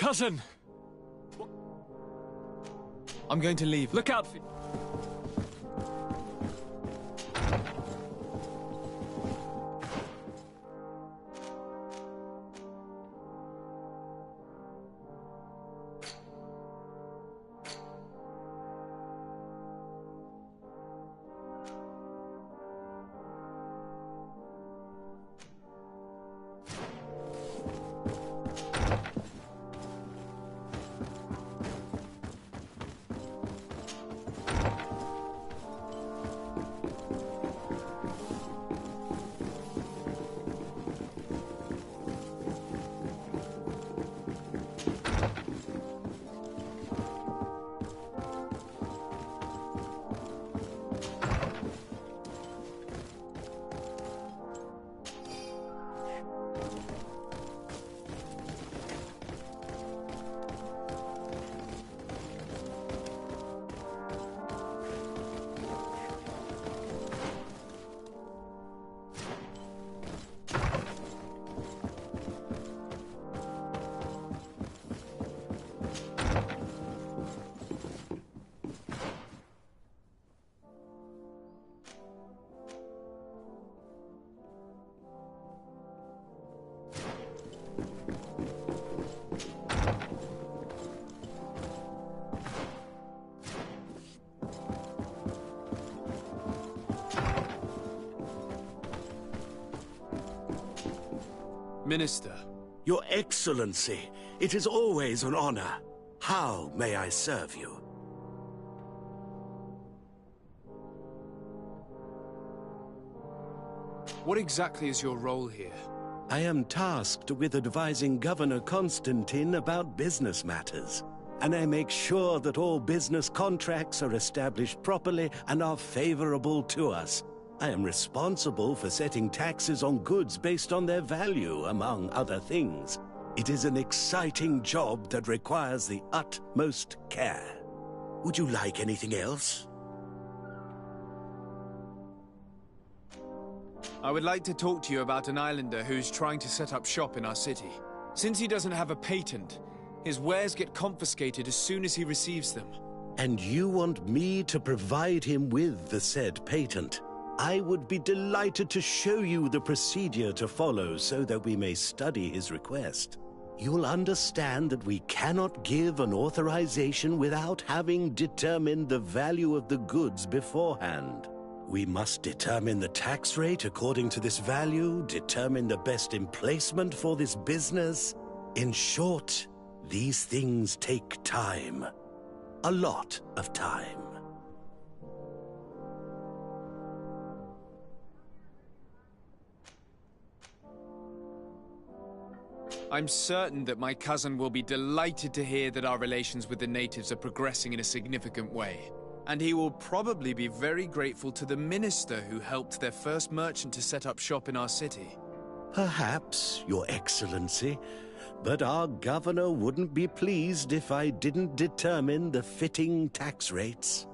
C: cousin!
A: I'm going to leave.
C: Look out for...
A: Minister.
R: Your Excellency, it is always an honor. How may I serve you?
A: What exactly is your role here?
R: I am tasked with advising Governor Constantine about business matters, and I make sure that all business contracts are established properly and are favorable to us. I am responsible for setting taxes on goods based on their value, among other things. It is an exciting job that requires the utmost care. Would you like anything else?
A: I would like to talk to you about an islander who's trying to set up shop in our city. Since he doesn't have a patent, his wares get confiscated as soon as he receives them.
R: And you want me to provide him with the said patent? I would be delighted to show you the procedure to follow so that we may study his request. You'll understand that we cannot give an authorization without having determined the value of the goods beforehand. We must determine the tax rate according to this value, determine the best emplacement for this business. In short, these things take time. A lot of time.
A: I'm certain that my cousin will be delighted to hear that our relations with the natives are progressing in a significant way. And he will probably be very grateful to the minister who helped their first merchant to set up shop in our city.
R: Perhaps, Your Excellency, but our governor wouldn't be pleased if I didn't determine the fitting tax rates.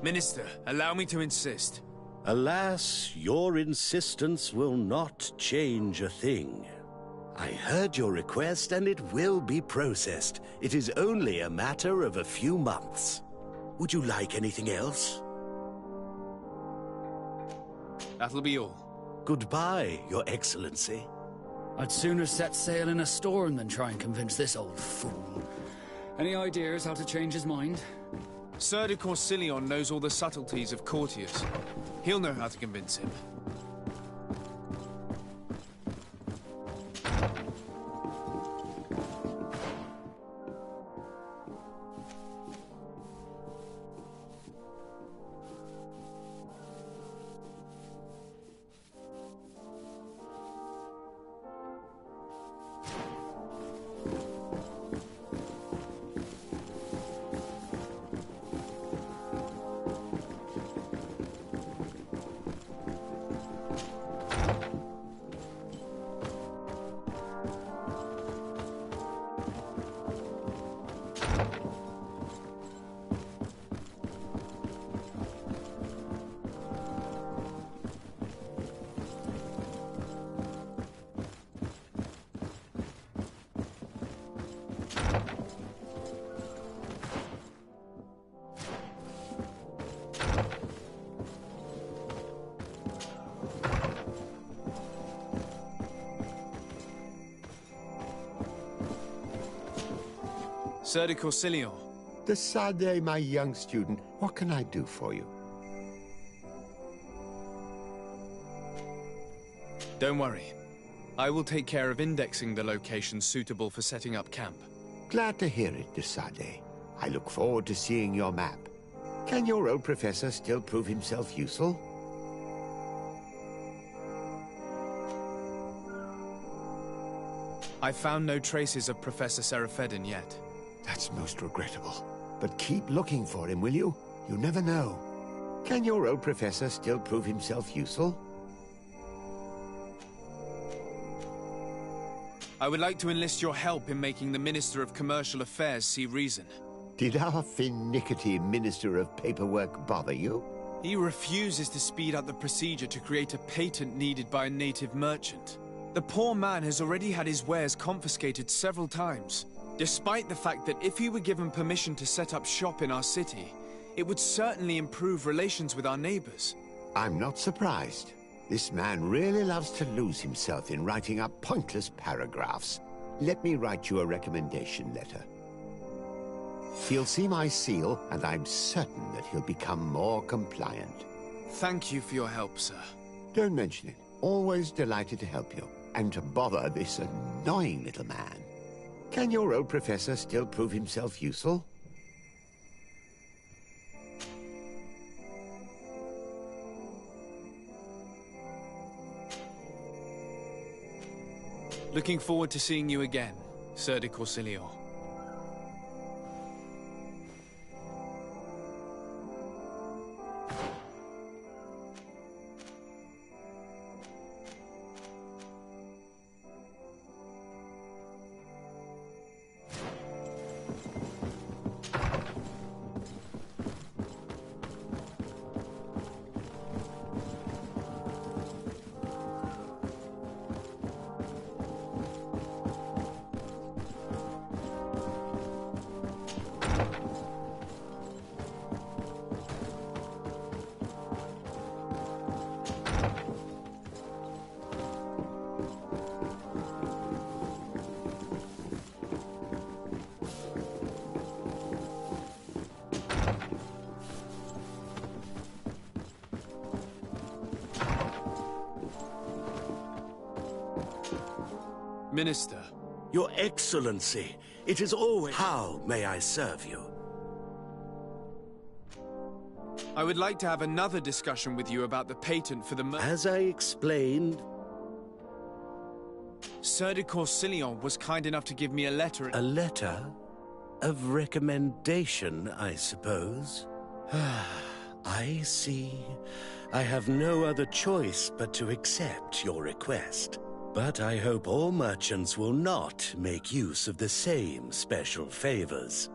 A: Minister, allow me to insist.
R: Alas, your insistence will not change a thing. I heard your request and it will be processed. It is only a matter of a few months. Would you like anything else?
A: That'll be all.
R: Goodbye, Your Excellency.
J: I'd sooner set sail in a storm than try and convince this old fool. Any ideas how to change his mind?
A: Sir de Corsilion knows all the subtleties of courtiers. He'll know how to convince him. Sir de Corsilion.
K: De Sade, my young student, what can I do for you?
A: Don't worry. I will take care of indexing the locations suitable for setting up camp.
K: Glad to hear it, de Sade. I look forward to seeing your map. Can your old professor still prove himself useful?
A: I found no traces of Professor Seraphedin yet.
K: That's most regrettable. But keep looking for him, will you? You never know. Can your old professor still prove himself useful?
A: I would like to enlist your help in making the Minister of Commercial Affairs see reason.
K: Did our finicky Minister of Paperwork bother you?
A: He refuses to speed up the procedure to create a patent needed by a native merchant. The poor man has already had his wares confiscated several times, despite the fact that if he were given permission to set up shop in our city, it would certainly improve relations with our neighbors.
K: I'm not surprised. This man really loves to lose himself in writing up pointless paragraphs. Let me write you a recommendation letter. He'll see my seal, and I'm certain that he'll become more compliant.
A: Thank you for your help, sir.
K: Don't mention it. Always delighted to help you. And to bother this annoying little man. Can your old professor still prove himself useful?
A: Looking forward to seeing you again, Sir de Corsilion. Minister.
T: Your Excellency, it is always... How may I serve you?
A: I would like to have another discussion with you about the patent for the...
T: As I explained...
A: Sir de Corsilion was kind enough to give me a letter...
T: A letter? Of recommendation, I suppose? I see. I have no other choice but to accept your request. But I hope all merchants will not make use of the same special favors.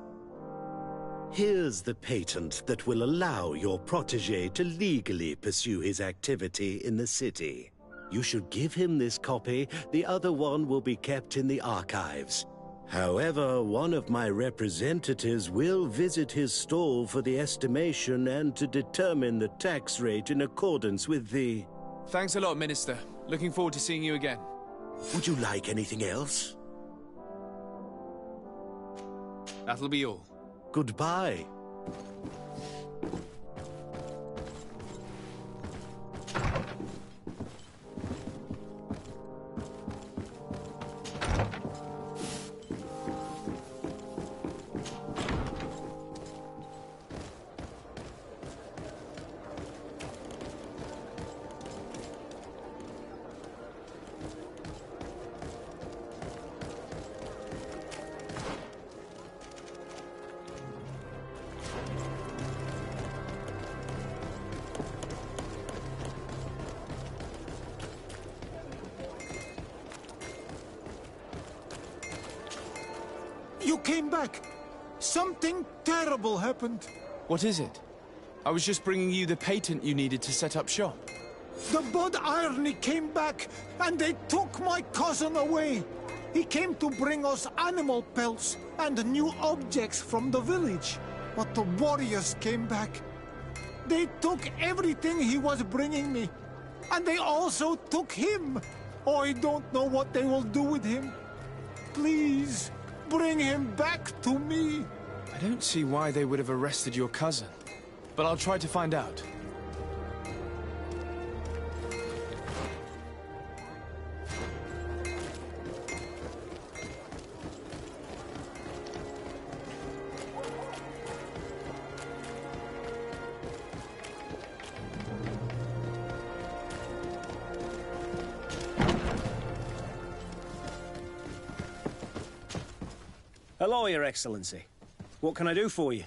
T: Here's the patent that will allow your protégé to legally pursue his activity in the city. You should give him this copy. The other one will be kept in the archives. However, one of my representatives will visit his stall for the estimation and to determine the tax rate in accordance with the...
A: Thanks a lot, Minister. Looking forward to seeing you again.
T: Would you like anything else?
A: That'll be all.
T: Goodbye.
B: You came back! Something terrible happened.
A: What is it? I was just bringing you the patent you needed to set up shop.
B: The Bod Irony came back, and they took my cousin away. He came to bring us animal pelts and new objects from the village. But the warriors came back. They took everything he was bringing me. And they also took him. Oh, I don't know what they will do with him. Please, Bring him back to me!
A: I don't see why they would have arrested your cousin, but I'll try to find out.
N: Hello, Your Excellency. What can I do for you?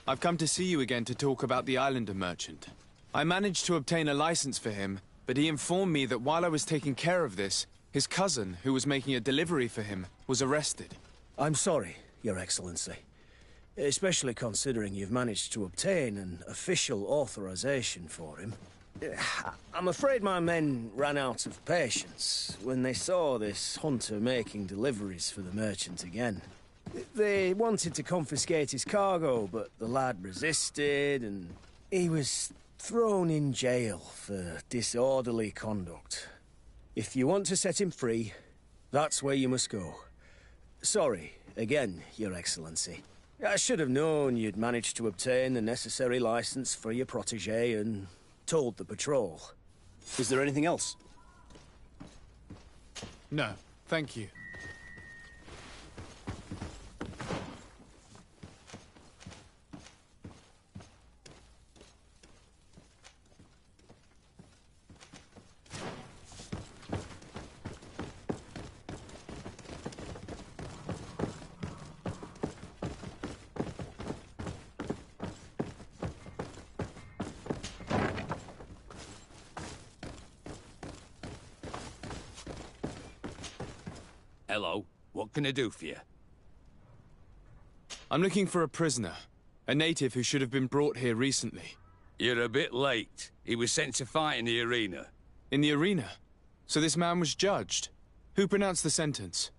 A: I've come to see you again to talk about the Islander merchant. I managed to obtain a license for him, but he informed me that while I was taking care of this, his cousin, who was making a delivery for him, was arrested.
N: I'm sorry, Your Excellency. Especially considering you've managed to obtain an official authorization for him. I'm afraid my men ran out of patience when they saw this hunter making deliveries for the merchant again. They wanted to confiscate his cargo, but the lad resisted, and he was thrown in jail for disorderly conduct. If you want to set him free, that's where you must go. Sorry, again, Your Excellency. I should have known you'd managed to obtain the necessary license for your protégé and told the patrol.
C: Is there anything else?
A: No, thank you.
U: Hello. What can I do for you?
A: I'm looking for a prisoner. A native who should have been brought here recently.
U: You're a bit late. He was sent to fight in the arena.
A: In the arena? So this man was judged? Who pronounced the sentence?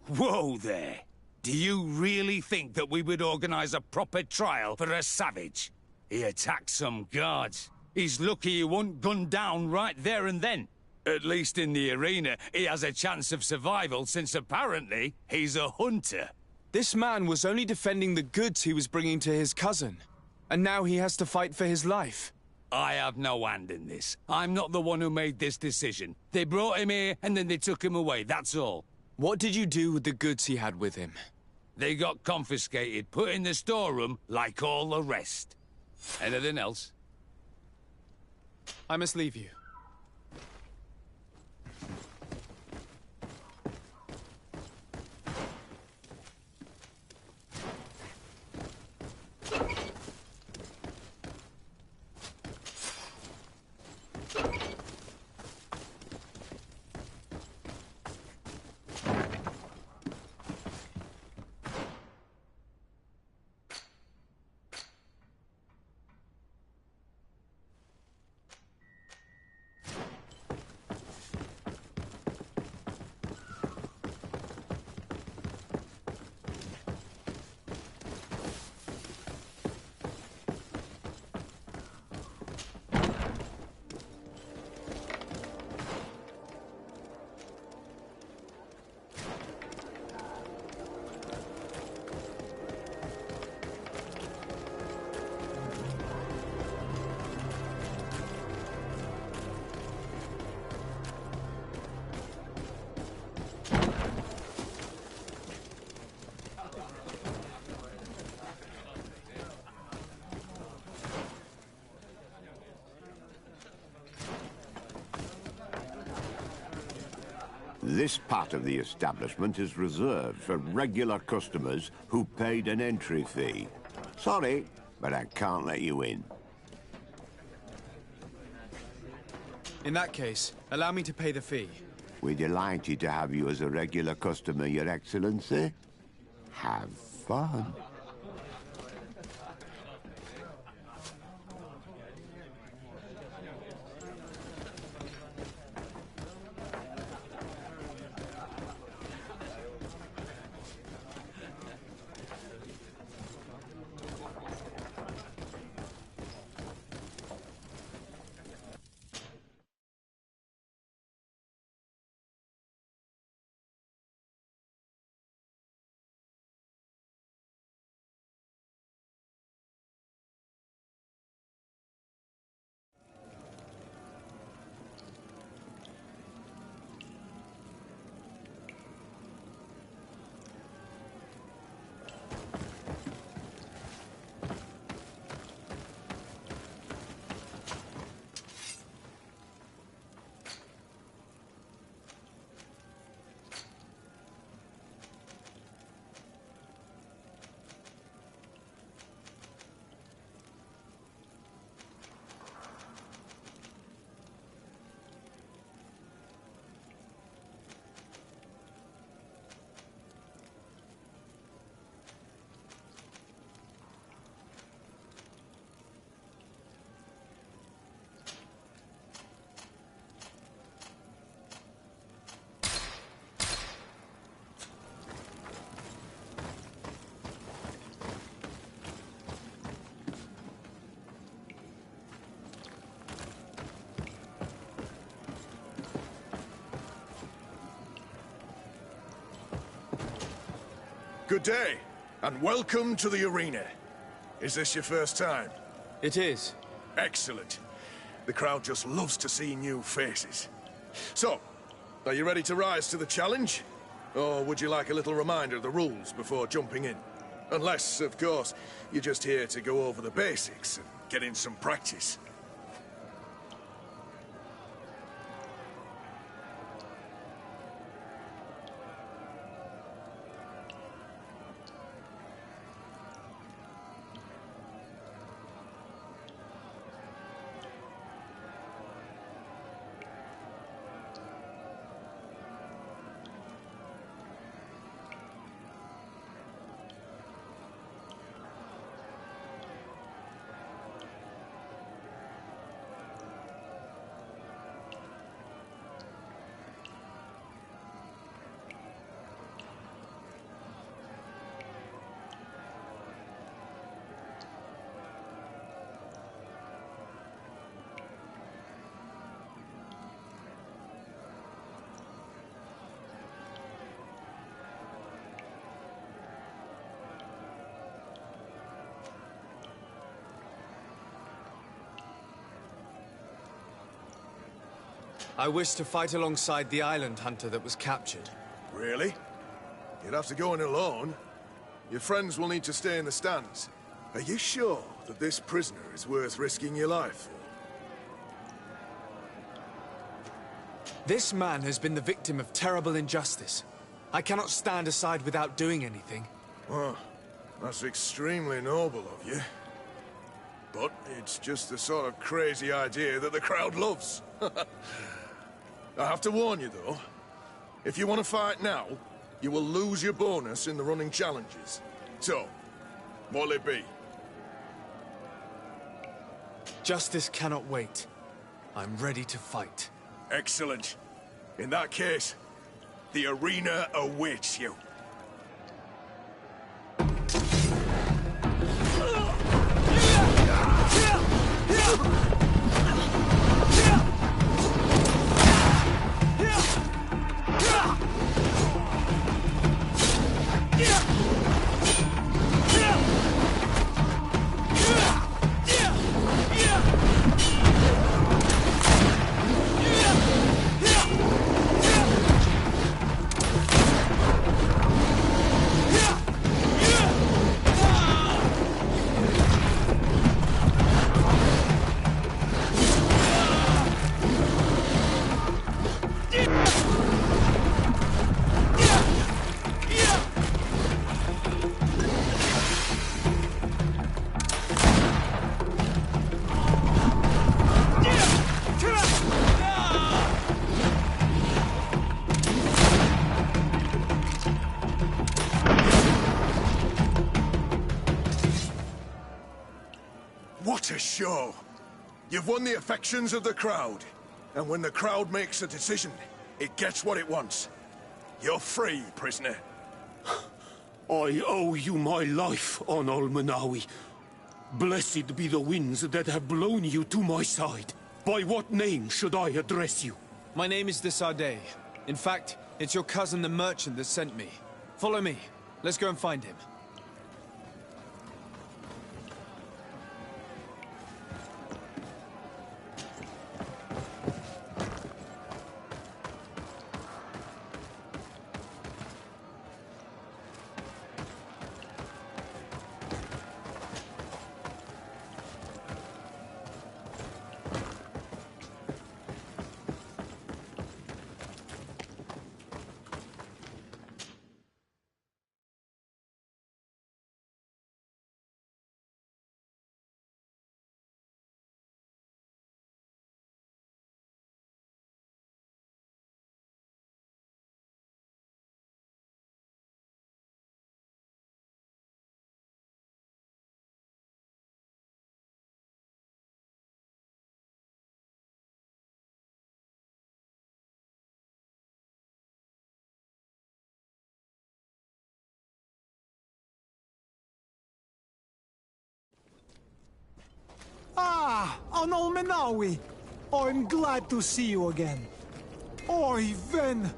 U: Whoa there! Do you really think that we would organize a proper trial for a savage? He attacked some guards. He's lucky he wasn't gunned down right there and then. At least in the arena, he has a chance of survival since apparently he's a hunter.
A: This man was only defending the goods he was bringing to his cousin. And now he has to fight for his life.
U: I have no hand in this. I'm not the one who made this decision. They brought him here and then they took him away, that's all.
A: What did you do with the goods he had with him?
U: They got confiscated, put in the storeroom like all the rest. Anything else?
A: I must leave you.
K: This part of the establishment is reserved for regular customers who paid an entry fee. Sorry, but I can't let you in.
A: In that case, allow me to pay the fee.
K: We're delighted to have you as a regular customer, Your Excellency. Have fun.
P: Good day, and welcome to the arena. Is this your first time?
A: It is.
P: Excellent. The crowd just loves to see new faces. So, are you ready to rise to the challenge? Or would you like a little reminder of the rules before jumping in? Unless, of course, you're just here to go over the basics and get in some practice.
A: I wish to fight alongside the island hunter that was captured.
P: Really? You'd have to go in alone. Your friends will need to stay in the stands. Are you sure that this prisoner is worth risking your life for?
A: This man has been the victim of terrible injustice. I cannot stand aside without doing anything.
P: Well, that's extremely noble of you. But it's just the sort of crazy idea that the crowd loves. I have to warn you, though. If you want to fight now, you will lose your bonus in the running challenges. So, what'll it be?
A: Justice cannot wait. I'm ready to fight.
P: Excellent. In that case, the arena awaits you. What a show! You've won the affections of the crowd. And when the crowd makes a decision, it gets what it wants. You're free, prisoner.
G: I owe you my life, on Almanawi. Blessed be the winds that have blown you to my side. By what name should I address you?
A: My name is Desardet. In fact, it's your cousin the merchant that sent me. Follow me. Let's go and find him.
B: Ah, Almenawi! I'm glad to see you again. Oi, Ven!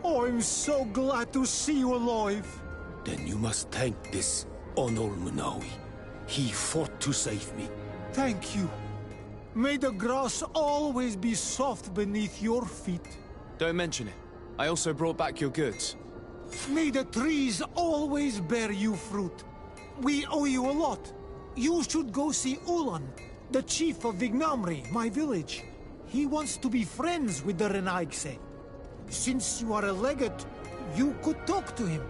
B: I'm so glad to see you alive.
G: Then you must thank this Onol Manawi. He fought to save me.
B: Thank you. May the grass always be soft beneath your feet.
H: Don't mention it. I also brought back your goods.
B: May the trees always bear you fruit. We owe you a lot. You should go see Ulan, the chief of Vignamri, my village. He wants to be friends with the Renaigse. Since you are a legate, you could talk to him.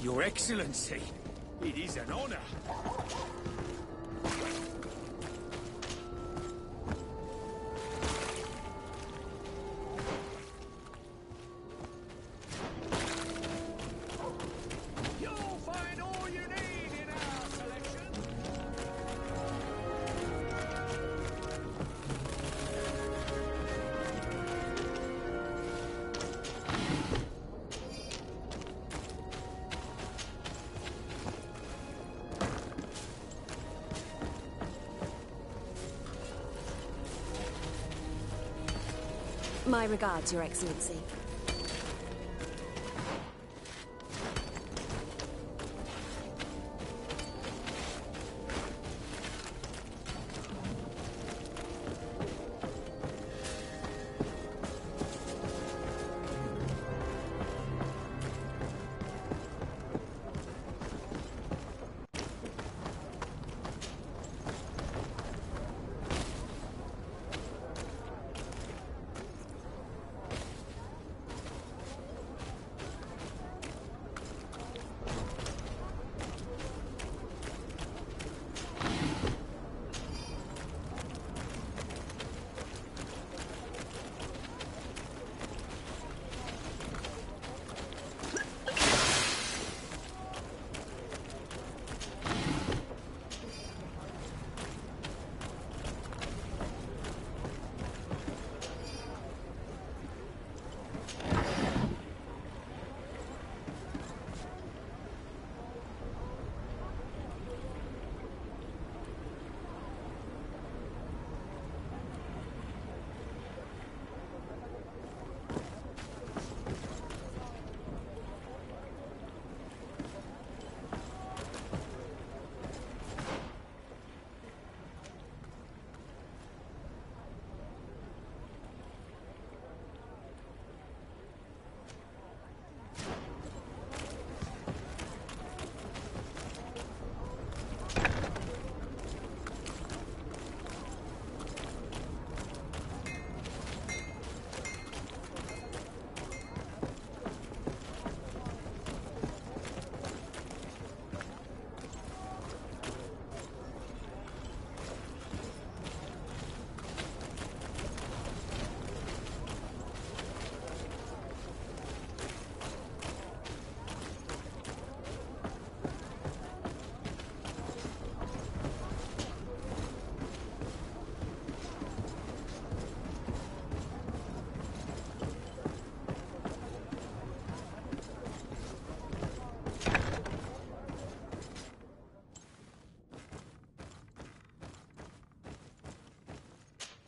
U: Your Excellency, it is an honor.
N: You'll find all you need in our selection.
F: My regards, Your Excellency.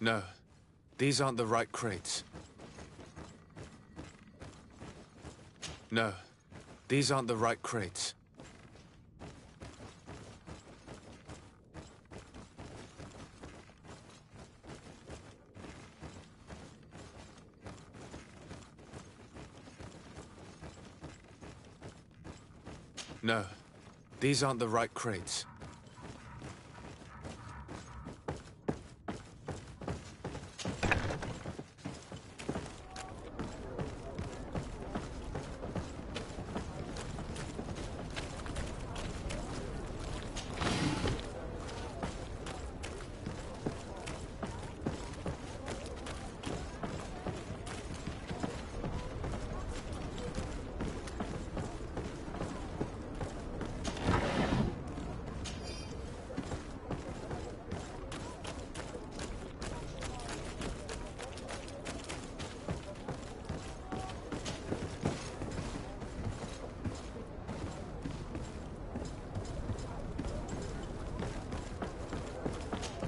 A: No, these aren't the right crates. No, these aren't the right crates. No, these aren't the right crates.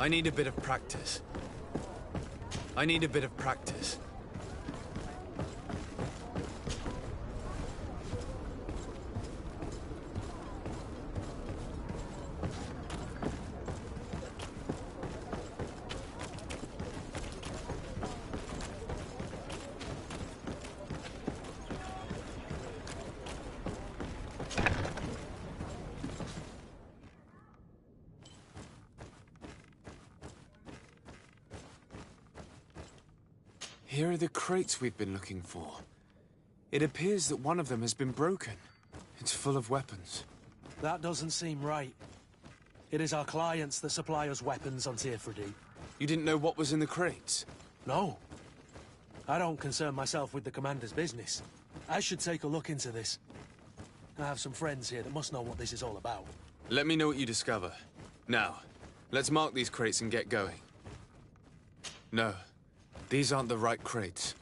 A: I need a bit of practice. I need a bit of practice. Here are the crates we've been looking for. It appears that one of them has been broken. It's full of weapons.
D: That doesn't seem right. It is our clients that supply us weapons on Tearfredy.
A: You didn't know what was in the crates?
D: No. I don't concern myself with the commander's business. I should take a look into this. I have some friends here that must know what this is all about.
A: Let me know what you discover. Now, let's mark these crates and get going. No, these aren't the right crates.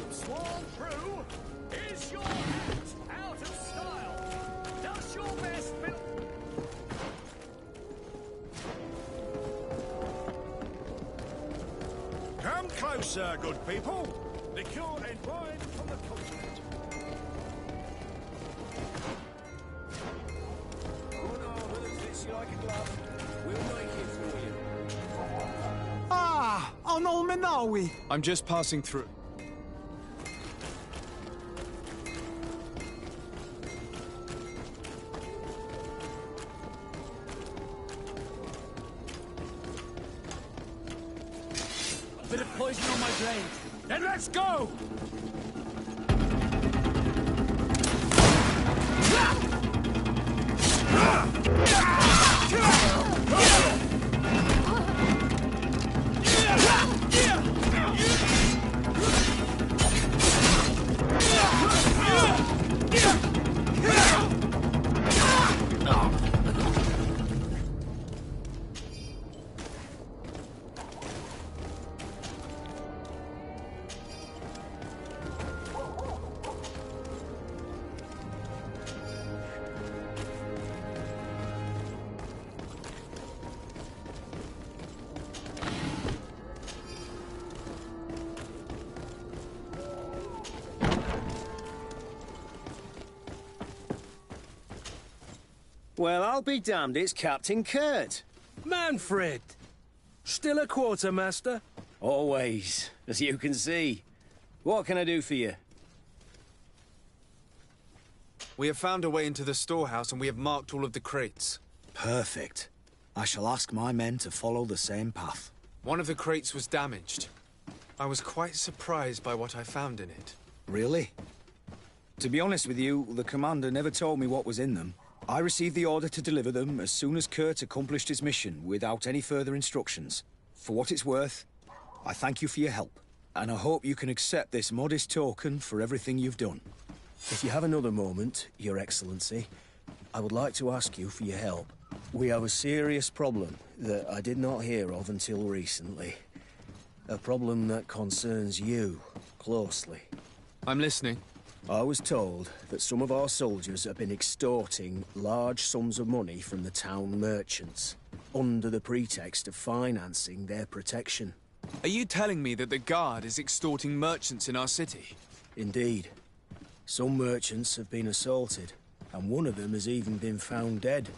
V: Sworn through? Is your hat out of style? Does your best build...
W: Come closer, good people. Liqueur and wine from the continent.
B: Ah, on Olmenawi.
A: I'm just passing through.
D: Bit of poison on my brain. Then let's go!
R: Well, I'll be damned, it's Captain Kurt.
D: Manfred! Still a quartermaster?
R: Always, as you can see. What can I do for you?
H: We have found a way into the storehouse and we have marked all of the crates.
S: Perfect. I shall ask my men to follow the same path.
H: One of the crates was damaged. I was quite surprised by what I found in it.
S: Really? To be honest with you, the commander never told me what was in them. I received the order to deliver them as soon as Kurt accomplished his mission, without any further instructions. For what it's worth, I thank you for your help, and I hope you can accept this modest token for everything you've done.
R: If you have another moment, Your Excellency, I would like to ask you for your help. We have a serious problem that I did not hear of until recently. A problem that concerns you closely.
H: I'm listening.
R: I was told that some of our soldiers have been extorting large sums of money from the town merchants, under the pretext of financing their protection.
H: Are you telling me that the Guard is extorting merchants in our city?
R: Indeed. Some merchants have been assaulted, and one of them has even been found dead.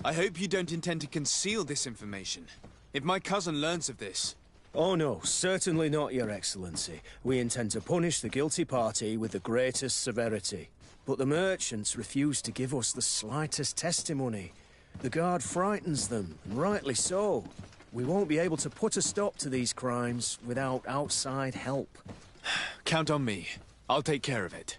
H: I hope you don't intend to conceal this information. If my cousin learns of this...
R: Oh no, certainly not, Your Excellency. We intend to punish the guilty party with the greatest severity. But the merchants refuse to give us the slightest testimony. The Guard frightens them, and rightly so. We won't be able to put a stop to these crimes without outside help.
H: Count on me. I'll take care of it.